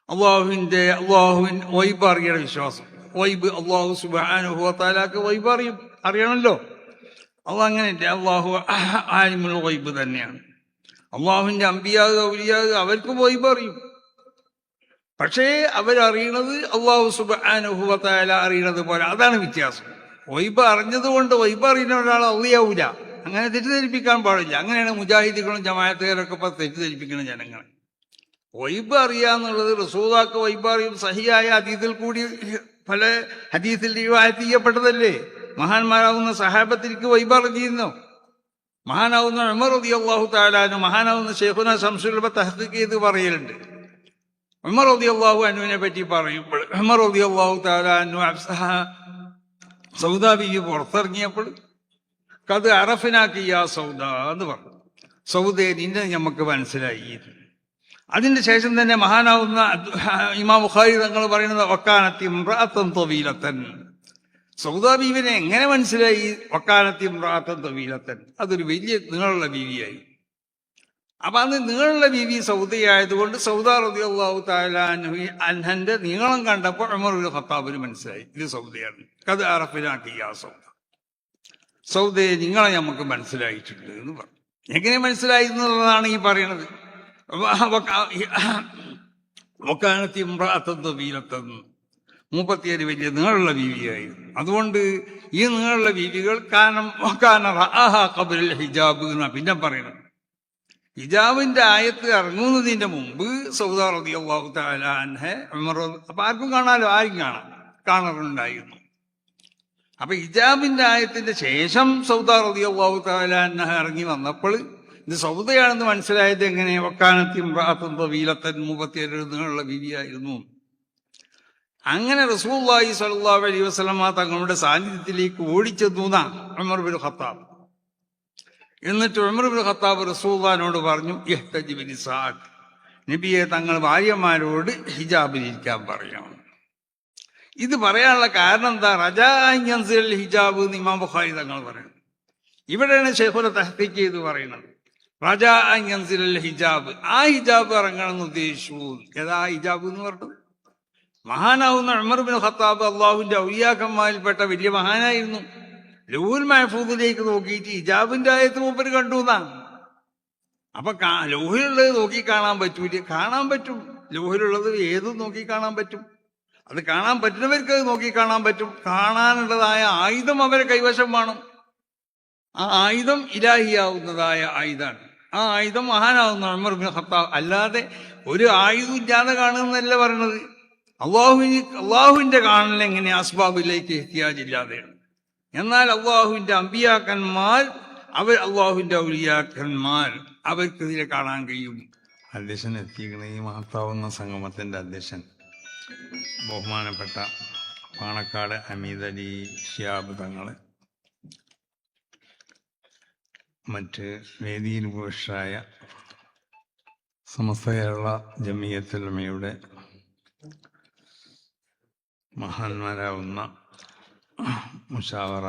അള്ളാഹുവിൻ vibe അറിയണ വിശ്വാസം. Vibe അള്ളാഹു സുബ്ഹാനഹു വ തആലക്ക് വൈബ് അറിയണമല്ലോ. അള്ളാഹ് അങ്ങനെയല്ലേ, അള്ളാഹു ആലിമുൽ വൈബ് തന്നെയാണ്. അള്ളാഹുവിന്റെ അമ്പിയാവ് ഔലിയാവ് അവർക്ക് വൈബ് അറിയും. പക്ഷേ അവരറിയണത് അള്ളാഹു സുബ്ഹാനഹു വ തആല അറിയണത് പോലെ. അതാണ് വ്യത്യാസം. വൈബ് അറിഞ്ഞതുകൊണ്ട് വൈബ് അറിയുന്ന ഒരാൾ ഔലിയാവൂല. അങ്ങനെ തെറ്റിദ്ധരിപ്പിക്കാൻ പാടില്ല. അങ്ങനെയാണ് മുജാഹിദുകളും ജമാഅത്തുകാരൊക്കെ ഇപ്പൊ തെറ്റിദ്ധരിപ്പിക്കുന്ന ജനങ്ങളെ. വൈബ് അറിയാന്നുള്ളത് റസൂലുള്ളാഹിക്ക് വൈബ് അറിയും. സഹിയായ ഹദീസിൽ കൂടി പല ഹദീസിൽ റിവായത്ത് ചെയ്യപ്പെട്ടതല്ലേ. മഹാന്മാരാവുന്ന സഹാബത്തിലേക്ക് വൈബ് അറിഞ്ഞിരുന്നു. മഹാനാവുന്ന ഉമർ റളിയല്ലാഹു തആല അൻഹു, മഹാനാവുന്ന ശൈഖുനാ ശംസുൽ ഉലമ തഹ്ഖീഖ് ചെയ്ത് പറയലുണ്ട്. ഉമർ റളിയല്ലാഹു അൻഹുവിനെ പറ്റി പറയുമ്പോൾ ഉമർ റളിയല്ലാഹു തആല അൻഹു സൗദ ബീവി പുറത്തിറങ്ങിയപ്പോൾ കത് അറഫിനാക്കി യാ സൗദ എന്ന് പറഞ്ഞു. സൗദേ, നിന്നെ നമുക്ക് മനസ്സിലായി. അതിന്റെ ശേഷം തന്നെ മഹാനാവുന്ന ഇമാം ബുഖാരി തങ്ങൾ പറയുന്നത് വക്കാനത്തി ഇംറഅത്തൻ തവീലത്തൻ. സൗദ ബീവിനെ എങ്ങനെ മനസ്സിലായി? വക്കാനത്തി ഇംറഅത്തൻ തവീലത്തൻ, അതൊരു വലിയ നീളമുള്ള ബീവിയായി. അപ്പൊ അന്ന് നീളമുള്ള ബീവി സൗദയായതുകൊണ്ട് സൗദ റളിയല്ലാഹു തആല അൻഹന്റെ നീളം കണ്ടപ്പോൾ ഉമർ ഇബ്നുൽ ഖത്താബിന് മനസ്സിലായി ഇത് സൗദയാണ്. ഖദ് അറഫനാക്കി യാ സൗദ, സൗദയെ നിങ്ങളെ നമുക്ക് മനസ്സിലായിട്ടുണ്ട് എന്ന് പറഞ്ഞു. എങ്ങനെ മനസ്സിലായി എന്നുള്ളതാണ് ഈ പറയണത്. വക്കാനത്തി ഇംറഅത്തൻ തവീലത്തൻ, 37 വലിയ നീളമുള്ള ബീവിയായിരുന്നു. അതുകൊണ്ട് ഈ നീളമുള്ള ബീവികൾ ഹിജാബ് എന്നാ പിന്നെ പറയണത്. ഹിജാബിന്റെ ആയത്ത് ഇറങ്ങുന്നതിന്റെ മുമ്പ് സൗദ റളിയല്ലാഹു തആല അൻഹ ഉമർ, അപ്പൊ ആർക്കും കാണാലോ, ആരും കാണാറുണ്ടായിരുന്നു. അപ്പൊ ഹിജാബിന്റെ ആയത്തിന്റെ ശേഷം സൗദ റളിയല്ലാഹു തആല അൻഹ ഇറങ്ങി വന്നപ്പോൾ ഇത് സൗദയാണെന്ന് മനസ്സിലായത് എങ്ങനെ? വക്കാനത്തി ഇംറഅത്തൻ തവീലത്തൻ, 37 നീളമുള്ള ബീവിയായിരുന്നു. അങ്ങനെ റസൂലുള്ളാഹി സ്വല്ലല്ലാഹു അലൈഹി വസല്ലമ തങ്ങളുടെ സാന്നിധ്യത്തിലേക്ക് ഓടിച്ചെന്നു ഉമർ ഇബ്നുൽ ഖത്താബ്. എന്നിട്ട് ഉമർ ഇബ്നുൽ ഖത്താബ് റസൂലുള്ളാഹിനോട് പറഞ്ഞു, ഇഹ്തജി ബിനിസാഅക്, നബിയെ തങ്ങൾ ഭാര്യമാരോട് ഹിജാബിലിരിക്കാൻ പറയണം. ഇത് പറയാനുള്ള കാരണം എന്താ? റജാ അൻ യൻസിൽ ഹിജാബ് എന്ന് ഇമാം ബുഖാരി തങ്ങൾ പറയുന്നത്. ഇവിടെയാണ് ശൈഖുന തഹ്ഖീഖ് ചെയ്ത് പറയുന്നത്. റജാ അൻ യൻസിൽ ഹിജാബ്, ആ ഹിജാബ് ഇറങ്ങണമെന്ന് ഉദ്ദേശിച്ചു. ഏതാ ഹിജാബ് എന്ന് പറഞ്ഞത്? മഹാനാവുന്ന ഉമർ ഇബ്നുൽ ഖത്താബ് അള്ളാഹുവിന്റെ ഔലിയാക്കന്മാരിൽപ്പെട്ട വലിയ മഹാനായിരുന്നു. ലൗഹുൽ മഹ്ഫൂദിലേക്ക് നോക്കിയിട്ട് ഹിജാബിന്റെ ആയത്ത് മൂപ്പര് കണ്ടു എന്നാണ്. അപ്പൊ ലൗഹിലുള്ളത് നോക്കി കാണാൻ പറ്റൂല? കാണാൻ പറ്റും. ലൗഹിലുള്ളത് ഏതും നോക്കി കാണാൻ പറ്റും. അത് കാണാൻ പറ്റുന്നവർക്ക് അത് നോക്കി കാണാൻ പറ്റും. കാണാനുള്ളതായ ആയുധം അവരെ കൈവശം വേണം. ആ ആയുധം ഇലാഹിയാവുന്നതായ ആയുധമാണ്. ആ ആയുധം മഹാനാവുന്ന ഉമർ ഇബ്നുൽ ഖത്താബ്. അല്ലാതെ ഒരു ആയുധം ഇല്ലാതെ കാണുന്നല്ല പറയണത്. അള്ളാഹുവിന്റെ കാണൽ എങ്ങനെ? അസ്ബാബിലേക്ക് എത്തിയാജില്ലാതെയാണ്. എന്നാൽ അള്ളാഹുവിന്റെ അമ്പിയാക്കന്മാർ, അള്ളാഹുവിന്റെ ഔലിയാക്കന്മാർ, അവർക്കെതിരെ കാണാൻ കഴിയും. അധ്യക്ഷൻ എത്തിക്കുന്ന ഈ മഹത്താവുന്ന സംഗമത്തിന്റെ അധ്യക്ഷൻ ബഹുമാനപ്പെട്ട പാണക്കാട് ഹമീദ് അലി ശിഹാബ് തങ്ങള്, മറ്റ് വേദിയിൽ പുരുഷായ സമസ്ത കേരള ജമിയത്തുൽ ഉലമയുടെ മഹാന്മാരാവുന്ന മുശാവറ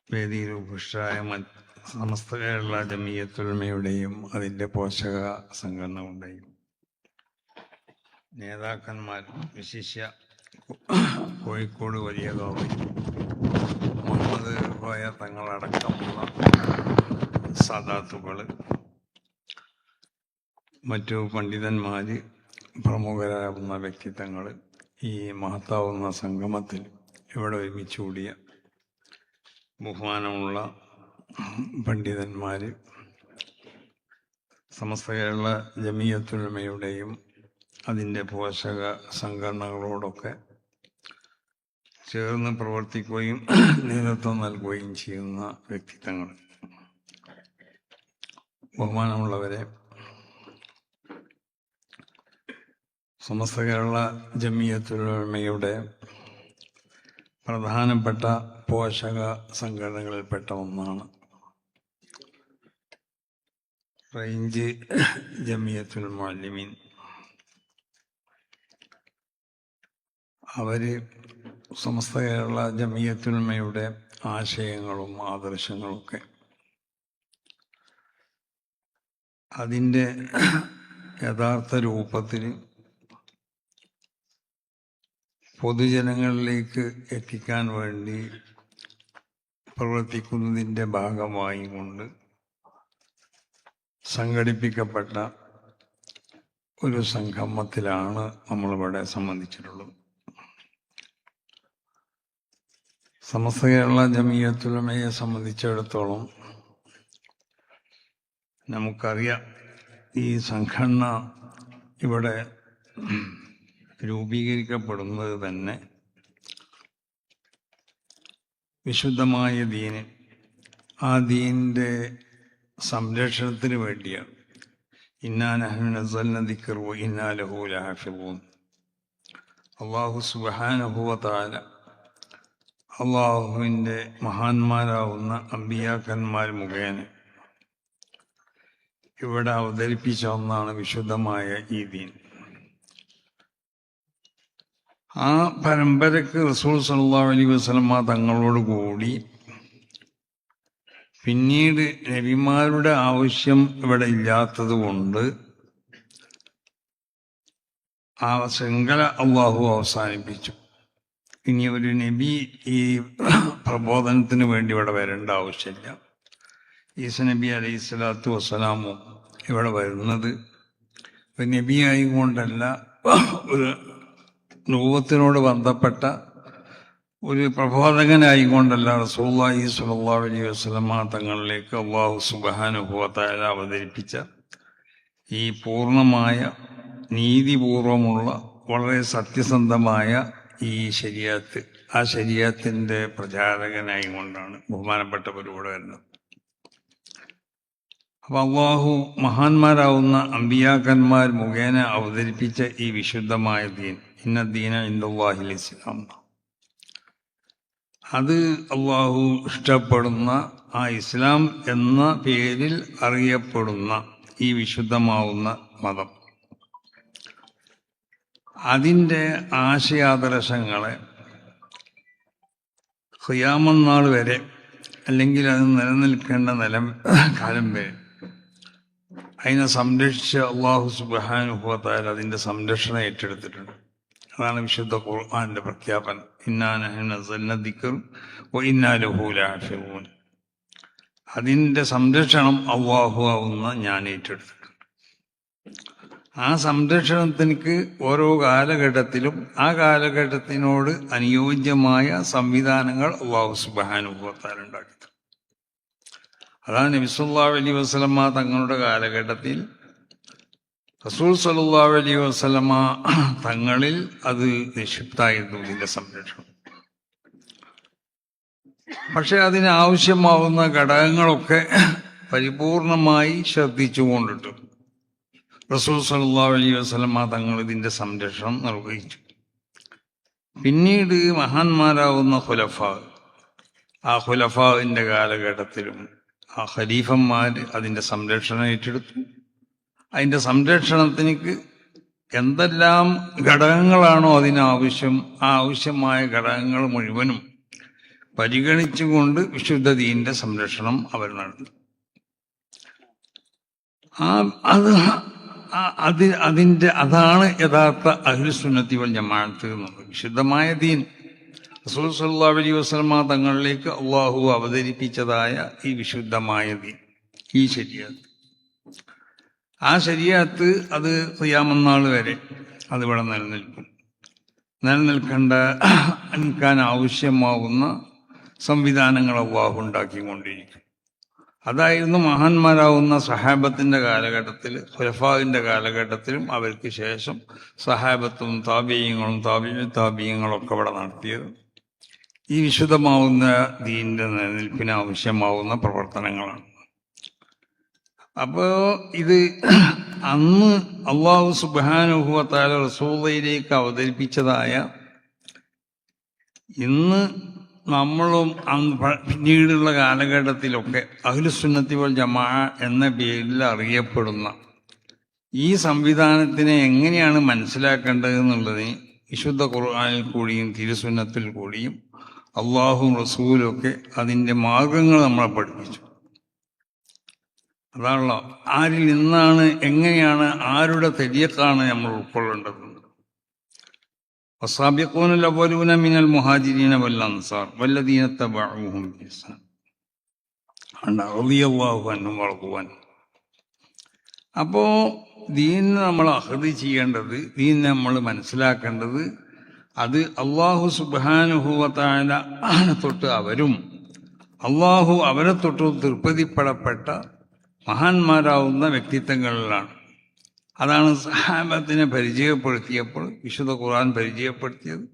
വേദിയിൽ പുരുഷായ സമസ്ത കേരള ജമിയത്തുൽ ഉലമയുടെയും അതിൻ്റെ പോഷക സംഘടനകളുടെയും നേതാക്കന്മാർ, വിശിഷ്യ കോഴിക്കോട് വലിയ ഗോവി മുഹമ്മദ് കോയ തങ്ങളടക്കമുള്ള സാദാത്തുകൾ, മറ്റു പണ്ഡിതന്മാര്, പ്രമുഖരാകുന്ന വ്യക്തിത്വങ്ങൾ, ഈ മഹത്താവുന്ന സംഗമത്തിൽ ഇവിടെ ഒരുമിച്ച് കൂടിയ ബഹുമാനമുള്ള പണ്ഡിതന്മാര്, സമസ്ത കേരള ജമിയത്തുൽ ഉലമയുടെയും അതിൻ്റെ പോഷക സംഘടനകളോടൊക്കെ ചേർന്ന് പ്രവർത്തിക്കുകയും നേതൃത്വം നൽകുകയും ചെയ്യുന്ന വ്യക്തിത്വങ്ങൾ, ബഹുമാനമുള്ളവരെ, സമസ്ത കേരള ജമിയത്തുൽ ഉലമയുടെ പ്രധാനപ്പെട്ട പോഷക സംഘടനകളിൽപ്പെട്ട ഒന്നാണ് റേഞ്ച് ജമിയത്തുൽ മുഅല്ലിമീൻ. അവര് സമസ്ത കേരള ജമിയത്തുൽ ഉലമയുടെ ആശയങ്ങളും ആദർശങ്ങളൊക്കെ അതിൻ്റെ യഥാർത്ഥ രൂപത്തിൽ പൊതുജനങ്ങളിലേക്ക് എത്തിക്കാൻ വേണ്ടി പ്രവർത്തിക്കുന്നതിൻ്റെ ഭാഗമായി കൊണ്ട് സംഘടിപ്പിക്കപ്പെട്ട ഒരു സംഗമത്തിലാണ് നമ്മളിവിടെ സംബന്ധിച്ചിട്ടുള്ളത്. സമസ്ത കേരള ജമിയത്തുൽ ഉലമയെ സംബന്ധിച്ചിടത്തോളം നമുക്കറിയാം, ഈ സംഘടന ഇവിടെ രൂപീകരിക്കപ്പെടുന്നത് തന്നെ വിശുദ്ധമായ ദീന്, ആ ദീനിൻ്റെ സംരക്ഷണത്തിന് വേണ്ടിയാണ്. ഇന്നാ നഹ്നു നസ്സൽനാ ദിക്റ വ ഇന്നാ ലഹു ലഹാഫിളൂൻ. അല്ലാഹു സുബ്ഹാനഹു വ തആല അള്ളാഹുവിൻ്റെ മഹാന്മാരാവുന്ന അമ്പിയാക്കന്മാർ മുഖേന ഇവിടെ അവതരിപ്പിച്ച ഒന്നാണ് വിശുദ്ധമായ ഈ ദീൻ. ആ പരമ്പരക്ക് റസൂൽ സല്ലല്ലാഹു അലൈഹി വസല്ലമ തങ്ങളോട് കൂടി പിന്നീട് നബിമാരുടെ ആവശ്യം ഇവിടെ ഇല്ലാത്തത് കൊണ്ട് ആ ശൃംഖല അള്ളാഹു അവസാനിപ്പിച്ചു. ഇനി ഒരു നബി ഈ പ്രബോധനത്തിന് വേണ്ടി ഇവിടെ വരേണ്ട ആവശ്യമില്ല. ഈസ നബി അലൈഹി സ്വലാത്തു വസ്സലാമും ഇവിടെ വരുന്നത് ഒരു നബിയായി കൊണ്ടല്ല, ഒരു രൂപത്തിനോട് ബന്ധപ്പെട്ട ഒരു പ്രബോധകനായി കൊണ്ടല്ല. റസൂലുള്ളാഹി സ്വല്ലല്ലാഹു അലൈഹി വസല്ലമ തങ്ങളിലേക്ക് അല്ലാഹു സുബ്ഹാനഹു വ തആല അവതരിപ്പിച്ച ഈ പൂർണ്ണമായ നീതിപൂർവമുള്ള വളരെ സത്യസന്ധമായ ഈ ശരീഅത്ത്, ആ ശരീഅത്തിൻ്റെ പ്രചാരകനായി കൊണ്ടാണ് ബഹുമാനപ്പെട്ടവരിവിടെ വരുന്നത്. അപ്പം അള്ളാഹു മഹാന്മാരാവുന്ന അമ്പിയാക്കന്മാർ മുഖേന അവതരിപ്പിച്ച ഈ വിശുദ്ധമായ ദീൻ, ഇന്ന ദീന ഇൻദല്ലാഹിൽ ഇസ്ലാം, അത് അള്ളാഹു ഇഷ്ടപ്പെടുന്ന ആ ഇസ്ലാം എന്ന പേരിൽ അറിയപ്പെടുന്ന ഈ വിശുദ്ധമാവുന്ന മതം, അതിൻ്റെ ആശയാദർശങ്ങളെ ഖിയാമത്ത് നാൾ വരെ, അല്ലെങ്കിൽ അത് നിലനിൽക്കേണ്ട കാലം വരെ അതിനെ സംരക്ഷിച്ച അള്ളാഹു സുബ്ഹാനഹു വ തആല അതിൻ്റെ സംരക്ഷണം ഏറ്റെടുത്തിട്ടുണ്ട്. അതാണ് വിശുദ്ധ ഖുർആന്റെ പ്രഖ്യാപനം. ഇന്നാ നഹ്നു നസ്സൽനാ ദിക്റ വ ഇന്നാ ലഹു ലഹാഫിളൂൻ. അതിൻ്റെ സംരക്ഷണം അള്ളാഹു ആവുന്ന ഞാൻ ഏറ്റെടുത്തിട്ടുണ്ട്. ആ സംരക്ഷണത്തിനക്ക് ഓരോ കാലഘട്ടത്തിലും ആ കാലഘട്ടത്തിനോട് അനുയോജ്യമായ സംവിധാനങ്ങൾ അള്ളാഹു സുബ്ഹാനഹു വ തആല ഉണ്ടാക്കി. അതാണ് നബി സല്ലല്ലാഹു അലൈഹി വസല്ലമ തങ്ങളുടെ കാലഘട്ടത്തിൽ റസൂൽ സല്ലല്ലാഹു അലൈഹി വസല്ലമ തങ്ങളിൽ അത് നിക്ഷിപ്തമായിരുന്നു, ഇതിൻ്റെ സംരക്ഷണം. പക്ഷെ അതിനാവശ്യമാവുന്ന ഘടകങ്ങളൊക്കെ പരിപൂർണമായി ശ്രദ്ധിച്ചുകൊണ്ടിട്ട് റസൂൽ സല്ലല്ലാഹു അലൈഹി വസല്ലമ തങ്ങൾ ഇതിൻ്റെ സംരക്ഷണം നിർവഹിച്ചു. പിന്നീട് മഹാന്മാരാവുന്ന ഖുലഫാ, ആ ഖുലഫാവിൻ്റെ കാലഘട്ടത്തിലും ആ ഖലീഫന്മാർ അതിൻ്റെ സംരക്ഷണം ഏറ്റെടുത്തു. അതിൻ്റെ സംരക്ഷണത്തിനക്ക് എന്തെല്ലാം ഘടകങ്ങളാണോ അതിനാവശ്യം, ആ ആവശ്യമായ ഘടകങ്ങൾ മുഴുവനും പരിഗണിച്ചുകൊണ്ട് വിശുദ്ധ ദീനിൻ്റെ സംരക്ഷണം അവർ നടത്തി. അതാണ് യഥാർത്ഥ അഹ്ലുസുന്നത്തി വൽ ജമാഅത്ത് എന്നുള്ളത്. വിശുദ്ധമായ ദീൻ റസൂൽ സല്ലല്ലാഹു അലൈഹി വസല്ലമ തങ്ങളിലേക്ക് അള്ളാഹു അവതരിപ്പിച്ചതായ ഈ വിശുദ്ധമായ ദീൻ, ഈ ശരീഅത്ത്, ആ ശരീഅത്ത് അത് ഖിയാമത്ത് നാൾ വരെ അതിവിടെ നിലനിൽക്കും. നിലനിൽക്കാൻ ആവശ്യമാവുന്ന സംവിധാനങ്ങൾ അള്ളാഹു ഉണ്ടാക്കിക്കൊണ്ടിരിക്കും. അതായിരുന്നു മഹാന്മാരാവുന്ന സഹാബത്തിൻ്റെ കാലഘട്ടത്തിൽ, ഖുലഫാവിൻ്റെ കാലഘട്ടത്തിലും അവർക്ക് ശേഷം സഹാബത്തും താബിഈങ്ങളും താബിഈങ്ങളൊക്കെ ഇവിടെ നടത്തിയത് ഈ വിശുദ്ധമാവുന്ന ദീനിൻ്റെ നിലനിൽപ്പിന് ആവശ്യമാവുന്ന പ്രവർത്തനങ്ങളാണ്. അപ്പോൾ ഇത് അന്ന് അല്ലാഹു സുബ്ഹാനഹു വ തആല റസൂലിലേക്ക് അവതരിപ്പിച്ചതായ, ഇന്ന് നമ്മളും പിന്നീടുള്ള കാലഘട്ടത്തിലൊക്കെ അഹ്ലുസുന്നത്തി വൽ ജമാഅ എന്ന പേരിൽ അറിയപ്പെടുന്ന ഈ സംവിധാനത്തിനെ എങ്ങനെയാണ് മനസ്സിലാക്കേണ്ടതെന്നുള്ളത് വിശുദ്ധ ഖുർആനിൽ കൂടിയും തിരുസുന്നത്തിൽ കൂടിയും അള്ളാഹും റസൂലൊക്കെ അതിൻ്റെ മാർഗങ്ങൾ നമ്മളെ പഠിപ്പിച്ചു. അതാണല്ലോ ആരിൽ നിന്നാണ്, എങ്ങനെയാണ്, ആരുടെ തെരിയത്താണ് നമ്മൾ ഉൾക്കൊള്ളേണ്ടത്. والسابقون الأولون من المهاجرين والأنصار والذين اتبعوهم بإحسان رضي الله عنهم ورضوا عنه. അപ്പോൾ ദീനിനെ നമ്മൾ അഹ്ദ് ചെയ്യേണ്ടത്, ദീനിനെ നമ്മൾ മനസ്സിലാക്കേണ്ടത്, അത് അള്ളാഹു സുബ്ഹാനഹു വ തആല തൊട്ട് അവരും അള്ളാഹു അവരെ തൊട്ട് തൃപ്തിപ്പെടപ്പെട്ട മഹാന്മാരാവുന്ന വ്യക്തിത്വങ്ങളിലാണ്. അതാണ് സഹാബത്തിനെ പരിചയപ്പെടുത്തിയപ്പോൾ വിശുദ്ധ ഖുർആൻ പരിചയപ്പെടുത്തിയത്.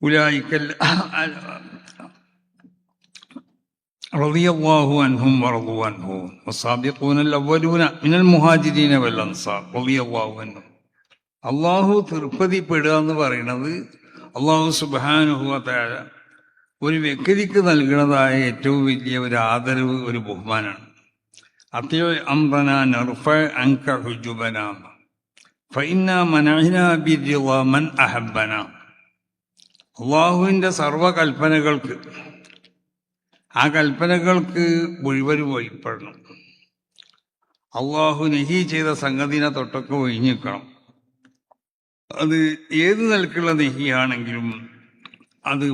ഉലൈക റളിയല്ലാഹു അൻഹും വറളു അൻഹു വസ്സാബിഖൂനൽ അവ്വലൂന മിനൽ മുഹാജിരീന വൽ അൻസാർ റളിയല്ലാഹു അൻഹും. അള്ളാഹു തൃപ്തിപ്പെടുക എന്ന് പറയുന്നത് അള്ളാഹു സുബ്ഹാനഹു വ തആല ഒരു വ്യക്തിക്ക് നൽകുന്നതായ ഏറ്റവും വലിയ ഒരു ആദരവ്, ഒരു ബഹുമാനാണ്. അത്യോ അംറന നർഫ അൻക ഹുജുബന ഫഇന്ന മനഅന ബിർളിദ മൻ അഹബ്ബന. അള്ളാഹുവിൻ്റെ സർവകൽപ്പനകൾക്ക്, ആ കൽപ്പനകൾക്ക് മുഴുവൻ വഴിപ്പെടണം. അള്ളാഹു നഹി ചെയ്ത സംഗതിനെ തൊട്ടൊക്കെ ഒഴിഞ്ഞിക്കണം. അത് ഏത് നിലക്കുള്ള നെഹിയാണെങ്കിലും, അത്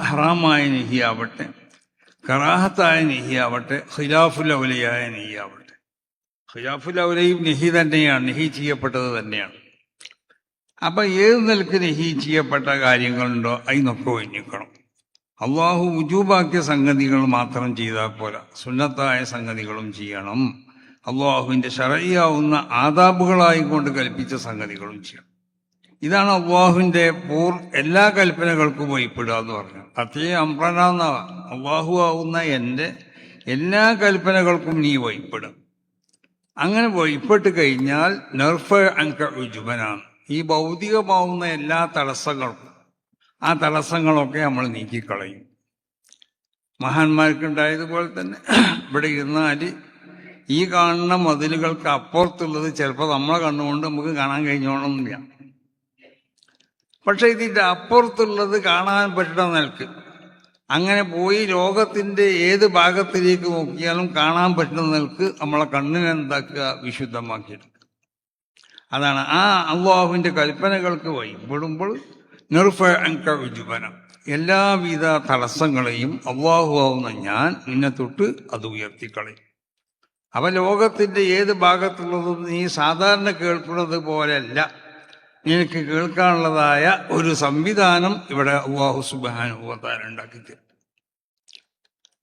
ഹറാമായ നെഹിയാവട്ടെ, കറാഹത്തായ നെഹിയാവട്ടെ, ഖിലാഫുൽ ഔലയായ നെഹിയാവട്ടെ. ഖിലാഫുൽ ഔലയും നെഹി തന്നെയാണ്, നെഹി ചെയ്യപ്പെട്ടത് തന്നെയാണ്. അപ്പം ഏത് നിലക്ക് നെഹി ചെയ്യപ്പെട്ട കാര്യങ്ങളുണ്ടോ അതിനൊക്കെ ഒഴിഞ്ഞിക്കണം. അള്ളാഹു വുജൂബാക്കിയ സംഗതികൾ മാത്രം ചെയ്താൽ പോരാ, സുന്നത്തായ സംഗതികളും ചെയ്യണം. അള്ളാഹുവിൻ്റെ ശറഈയാവുന്ന ആദാബുകളായിക്കൊണ്ട് കൽപ്പിച്ച സംഗതികളും ചെയ്യണം. ഇതാണ് അള്ളാഹുവിൻ്റെ എല്ലാ കൽപ്പനകൾക്കും വഴിപ്പെടുക എന്ന് പറഞ്ഞു. അതേ അംറന എന്നാ, അള്ളാഹു ആവുന്ന എൻ്റെ എല്ലാ കൽപ്പനകൾക്കും നീ വഴിപ്പെടുക. അങ്ങനെ വഴിപ്പെട്ട് കഴിഞ്ഞാൽ നർഫ അൻക ഉജുബനാണ്. ഈ ഭൗതികമാവുന്ന എല്ലാ തടസ്സങ്ങൾക്കും, ആ തടസ്സങ്ങളൊക്കെ നമ്മൾ നീക്കിക്കളയും. മഹാന്മാർക്കുണ്ടായതുപോലെ തന്നെ ഇവിടെ ഇരുന്നാൽ ഈ കാണുന്ന മതിലുകൾക്ക് അപ്പുറത്തുള്ളത് ചിലപ്പോൾ നമ്മളെ കണ്ണുകൊണ്ട് നമുക്ക് കാണാൻ കഴിഞ്ഞോണമെന്നില്ല. പക്ഷെ ഇതിൻ്റെ അപ്പുറത്തുള്ളത് കാണാൻ പറ്റുന്ന നിലക്ക് അങ്ങനെ പോയി ലോകത്തിൻ്റെ ഏത് ഭാഗത്തിലേക്ക് നോക്കിയാലും കാണാൻ പറ്റുന്ന നിലക്ക് നമ്മളെ കണ്ണിനെ എന്താക്കുക, വിശുദ്ധമാക്കിയെടുക്കുക. അതാണ് ആ അള്ളാഹുവിൻ്റെ കൽപ്പനകൾക്ക് വഴിപ്പെടുമ്പോൾ നിർഫ അൻക ഉജുബന, എല്ലാവിധ തടസ്സങ്ങളെയും അള്ളാഹു ആവുന്ന ഞാൻ നിന്നെ തൊട്ട് അത് ഉയർത്തിക്കളയും. അവ ലോകത്തിൻ്റെ ഏത് ഭാഗത്തുള്ളതും നീ സാധാരണ കേൾക്കുന്നത് പോലെയല്ല, നിനക്ക് കേൾക്കാനുള്ളതായ ഒരു സംവിധാനം ഇവിടെ അല്ലാഹു സുബ്ഹാനഹു വ തആല ഉണ്ടാക്കി തരും.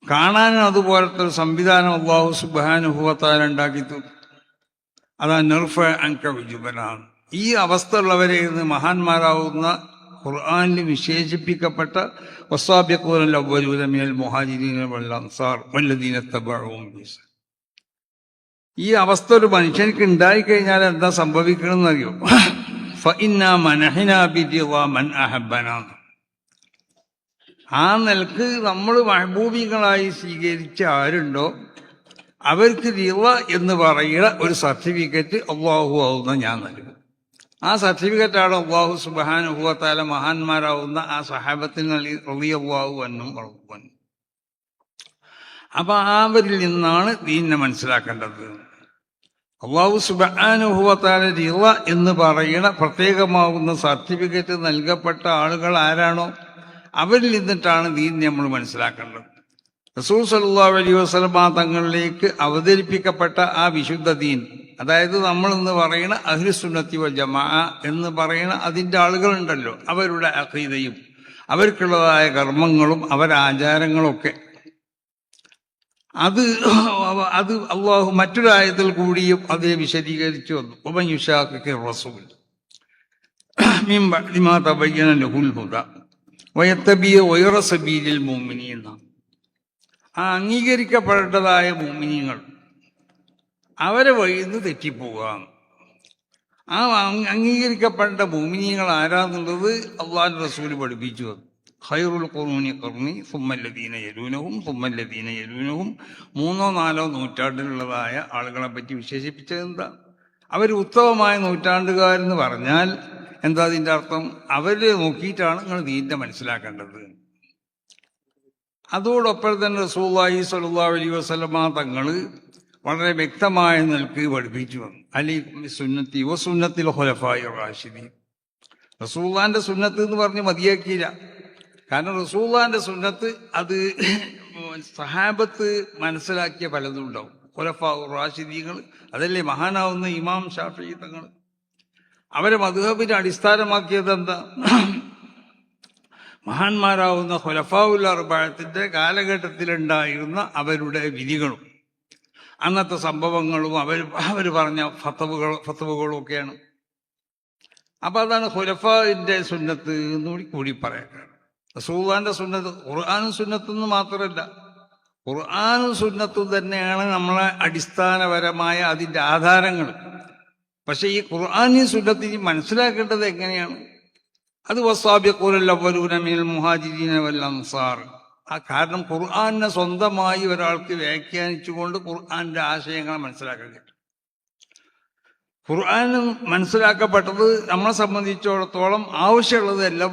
കാണാനും അതുപോലത്തെ ഒരു സംവിധാനം അല്ലാഹു സുബ്ഹാനഹു വ തആല ഉണ്ടാക്കി തരും. അതാ നിർഫ അൻക ഉജുബനാണ്. ഈ അവസ്ഥ ഉള്ളവരെ ഇന്ന് മഹാന്മാരാവുന്ന ഖുർആനിൽ വിശേഷിപ്പിക്കപ്പെട്ട വസ്സാബിഖൂനൽ അവ്വലൂന മിനൽ മുഹാജിരീന വൽ അൻസാർ വല്ലദീന തബഉഹും ബിഇഹ്സാൻ. ഈ അവസ്ഥ ഒരു മനുഷ്യർക്ക് ഉണ്ടായിക്കഴിഞ്ഞാൽ എന്താ സംഭവിക്കണമെന്നറിയോ? ഫഇന്നാ മനഅനാ ബിർളിദ മൻ അഹബ്ബന. ആ നിലക്ക് നമ്മൾ മഹബൂബികളായി സ്വീകരിച്ച ആരുണ്ടോ അവർക്ക് റിള എന്ന് പറയുന്ന ഒരു സർട്ടിഫിക്കറ്റ് അള്ളാഹു ആവുന്ന ഞാൻ നൽകും. ആ സർട്ടിഫിക്കറ്റാണ് അള്ളാഹു സുബ്ഹാനഹു വ തആല മഹാന്മാരാവുന്ന ആ സഹാബത്തിന് റളിയല്ലാഹു അൻഹും റളിയല്ലാഹു അൻഹും. അപ്പൊ അവരിൽ നിന്നാണ് ദീനിനെ മനസ്സിലാക്കേണ്ടത്. അള്ളാഹു സുബ്ഹാനഹു വ തആല റിള എന്ന് പറയുന്ന പ്രത്യേകമാവുന്ന സർട്ടിഫിക്കറ്റ് നൽകപ്പെട്ട ആളുകൾ ആരാണോ അവരിൽ നിന്നിട്ടാണ് ദീനിനെ നമ്മൾ മനസ്സിലാക്കേണ്ടത്. റസൂൽ സല്ലല്ലാഹു അലൈഹി വസല്ലം തങ്ങളിലേക്ക് അവതരിപ്പിക്കപ്പെട്ട ആ വിശുദ്ധ ദീൻ, അതായത് നമ്മൾ എന്ന് പറയുന്ന അഹ്ലുസുന്നത്തി വൽ ജമാഅ എന്ന് പറയുന്ന അതിൻ്റെ ആളുകളുണ്ടല്ലോ, അവരുടെ അഖീദയും അവർക്കുള്ളതായ കർമ്മങ്ങളും അവരാചാരങ്ങളൊക്കെ അത് അള്ളാഹു മറ്റൊരായത്തിൽ കൂടിയും അതേ വിശദീകരിച്ചു വന്നു. വമൻ യുശാഖിഖിർ റസൂൽ മിൻ ബഅദി മാ തബയ്യന ലഹുൽ ഹുദാ വയത്തബിയ ഗൈറ സബീലിൽ മുഅ്മിനീൻ. ആ അംഗീകരിക്കപ്പെട്ടതായ മുഅ്മിനീങ്ങൾ അവരെ വഴിയിൽ നിന്ന് തെറ്റിപ്പോവുക. ആ അംഗീകരിക്കപ്പെട്ട മുഅ്മിനീങ്ങൾ ആരാന്നുള്ളത് അള്ളാഹുവിൻ്റെ റസൂൽ പഠിപ്പിച്ചു വന്നു. ഖൈറുൽ ഖുറൂനി ഖർനി സുമ്മല്ലദീന യലൂനഹും സുമ്മല്ലദീന യലൂനഹും, 3 or 4 നൂറ്റാണ്ടിലുള്ളതായ ആളുകളെ പറ്റി വിശേഷിപ്പിച്ചത് എന്താ? അവർ ഉത്തമമായ നൂറ്റാണ്ടുകാരെന്ന് പറഞ്ഞാൽ എന്താ അതിൻ്റെ അർത്ഥം? അവരെ നോക്കിയിട്ടാണ് നിങ്ങൾ ദീനിനെ മനസ്സിലാക്കേണ്ടത്. അതോടൊപ്പം തന്നെ റസൂലുള്ളാഹി സ്വല്ലല്ലാഹു അലൈഹി വസല്ലമ തങ്ങൾ വളരെ വ്യക്തമായ നിലക്ക് പഠിപ്പിച്ചു വന്നു. അലൈക്കും ബിസുന്നത്തി വസുന്നത്തിൽ ഖുലഫാഇർ റാഷിദീൻ. റസൂലുള്ളാഹിന്റെ സുന്നത്ത് എന്ന് പറഞ്ഞ് മതിയാക്കിയില്ല. കാരണം റസൂലുള്ളാഹിന്റെ സുന്നത്ത് അത് സഹാബത്ത് മനസ്സിലാക്കിയ പലതും ഉണ്ടാവും. ഖുലഫാഉർ റാഷിദീങ്ങൾ, അതല്ലേ മഹാനാവുന്ന ഇമാം ഷാഫിഈ തങ്ങൾ, അവരെ മദ്ഹബിനെ അടിസ്ഥാനമാക്കിയത് എന്താ? മഹാന്മാരാവുന്ന ഖുലഫാഉൽ അർബഅത്തിന്റെ കാലഘട്ടത്തിലുണ്ടായിരുന്ന അവരുടെ വിധികളും അന്നത്തെ സംഭവങ്ങളും അവർ പറഞ്ഞ ഫത്വകളും ഒക്കെയാണ്. അപ്പൊ അതാണ് ഖുലഫാഇന്റെ സുന്നത്ത് എന്ന് കൂടി പറയാൻ. റസൂലുള്ളാഹിന്റെ സുന്നത്ത് ഖുർആനും സുന്നത്തെന്ന് മാത്രമല്ല, ഖുർആനും സുന്നത്തും തന്നെയാണ് നമ്മളെ അടിസ്ഥാനപരമായ അതിൻ്റെ ആധാരങ്ങൾ. പക്ഷെ ഈ ഖുർആനും സുന്നത്തിനും മനസ്സിലാക്കേണ്ടത് എങ്ങനെയാണ്? അത് വസ്സാബിഖൂനൽ അവ്വലൂന മിനൽ മുഹാജിരീന വൽ അൻസാർ. ആ കാരണം ഖുർആനെ സ്വന്തമായി ഒരാൾക്ക് വ്യാഖ്യാനിച്ചുകൊണ്ട് ഖുർആന്റെ ആശയങ്ങൾ മനസ്സിലാക്കാൻ കഴിയും. ഖുർആൻ മനസ്സിലാക്കപ്പെട്ടത് നമ്മളെ സംബന്ധിച്ചിടത്തോളം ആവശ്യമുള്ളതെല്ലാം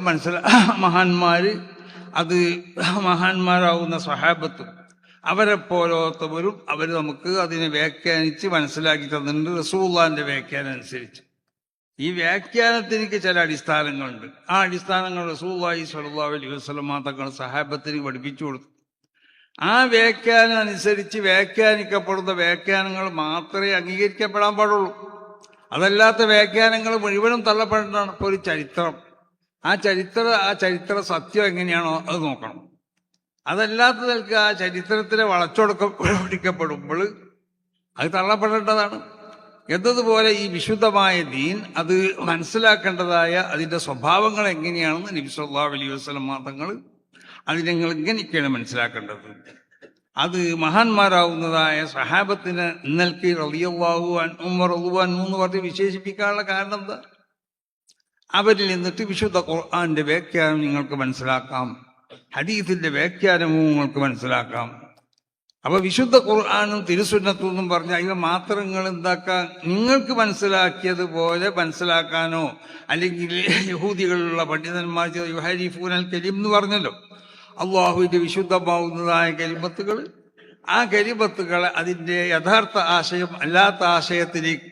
മഹാന്മാരാവുന്ന സ്വഹാബത്തും അവരെ പോലത്തവരും അവർ നമുക്ക് അതിനെ വ്യാഖ്യാനിച്ച് മനസ്സിലാക്കി തന്നിട്ടുണ്ട് റസൂലുള്ളാഹിന്റെ വ്യാഖ്യാനം അനുസരിച്ച്. ഈ വ്യാഖ്യാനത്തിനൊക്കെ ചില അടിസ്ഥാനങ്ങളുണ്ട്. ആ അടിസ്ഥാനങ്ങൾ റസൂലുള്ളാഹി സ്വല്ലല്ലാഹു അലൈഹി വസല്ലമ തങ്ങൾ സഹാബത്തിന് പഠിപ്പിച്ചു കൊടുത്തു. ആ വ്യാഖ്യാനം അനുസരിച്ച് വ്യാഖ്യാനിക്കപ്പെടുന്ന വ്യാഖ്യാനങ്ങൾ മാത്രമേ അംഗീകരിക്കപ്പെടാൻ പാടുള്ളൂ. അതല്ലാത്ത വ്യാഖ്യാനങ്ങൾ മുഴുവനും തള്ളപ്പെടേണ്ടതാണ്. ഇപ്പോൾ ഒരു ചരിത്രം, ആ ചരിത്ര സത്യം എങ്ങനെയാണോ അത് നോക്കണം. അതല്ലാത്ത നിലക്ക് ആ ചരിത്രത്തിനെ വളച്ചൊടുക്കപ്പെടുമ്പോൾ അത് തള്ളപ്പെടേണ്ടതാണ്. എന്നതുപോലെ ഈ വിശുദ്ധമായ ദീൻ അത് മനസ്സിലാക്കേണ്ടതായ അതിൻ്റെ സ്വഭാവങ്ങൾ എങ്ങനെയാണെന്ന് നബി സല്ലല്ലാഹു അലൈഹി വസല്ലം തങ്ങൾ അതിനെ ഇങ്ങനെയൊക്കെയാണ് മനസ്സിലാക്കേണ്ടത്. അത് മഹാന്മാരാവുന്നതായ സഹാബത്തിന് ഇന്നൽക്ക് റളിയല്ലാഹു അൻഹും റളിയല്ലാഹു അൻഹു എന്ന് പറഞ്ഞ് വിശേഷിപ്പിക്കാനുള്ള കാരണം എന്താ? അവരിൽ നിന്നിട്ട് വിശുദ്ധ ഖുർആന്റെ വ്യാഖ്യാനം നിങ്ങൾക്ക് മനസ്സിലാക്കാം, ഹദീസിന്റെ വ്യാഖ്യാനവും നിങ്ങൾക്ക് മനസ്സിലാക്കാം. അപ്പൊ വിശുദ്ധ ഖുർആനും തിരുസുന്നത്തും എന്നും പറഞ്ഞ ഇവ മാത്രം നിങ്ങൾ എന്താക്കാൻ, നിങ്ങൾക്ക് മനസ്സിലാക്കിയതുപോലെ മനസ്സിലാക്കാനോ, അല്ലെങ്കിൽ യഹൂദികളുള്ള പണ്ഡിതന്മാർ യുഹരിഫൂനൽ കലിം എന്ന് പറഞ്ഞല്ലോ, അള്ളാഹുവിന്റെ വിശുദ്ധമാവുന്നതായ കലിമത്തുകൾ, ആ കലിമത്തുകളെ അതിൻ്റെ യഥാർത്ഥ ആശയം അല്ലാത്ത ആശയത്തിലേക്ക്,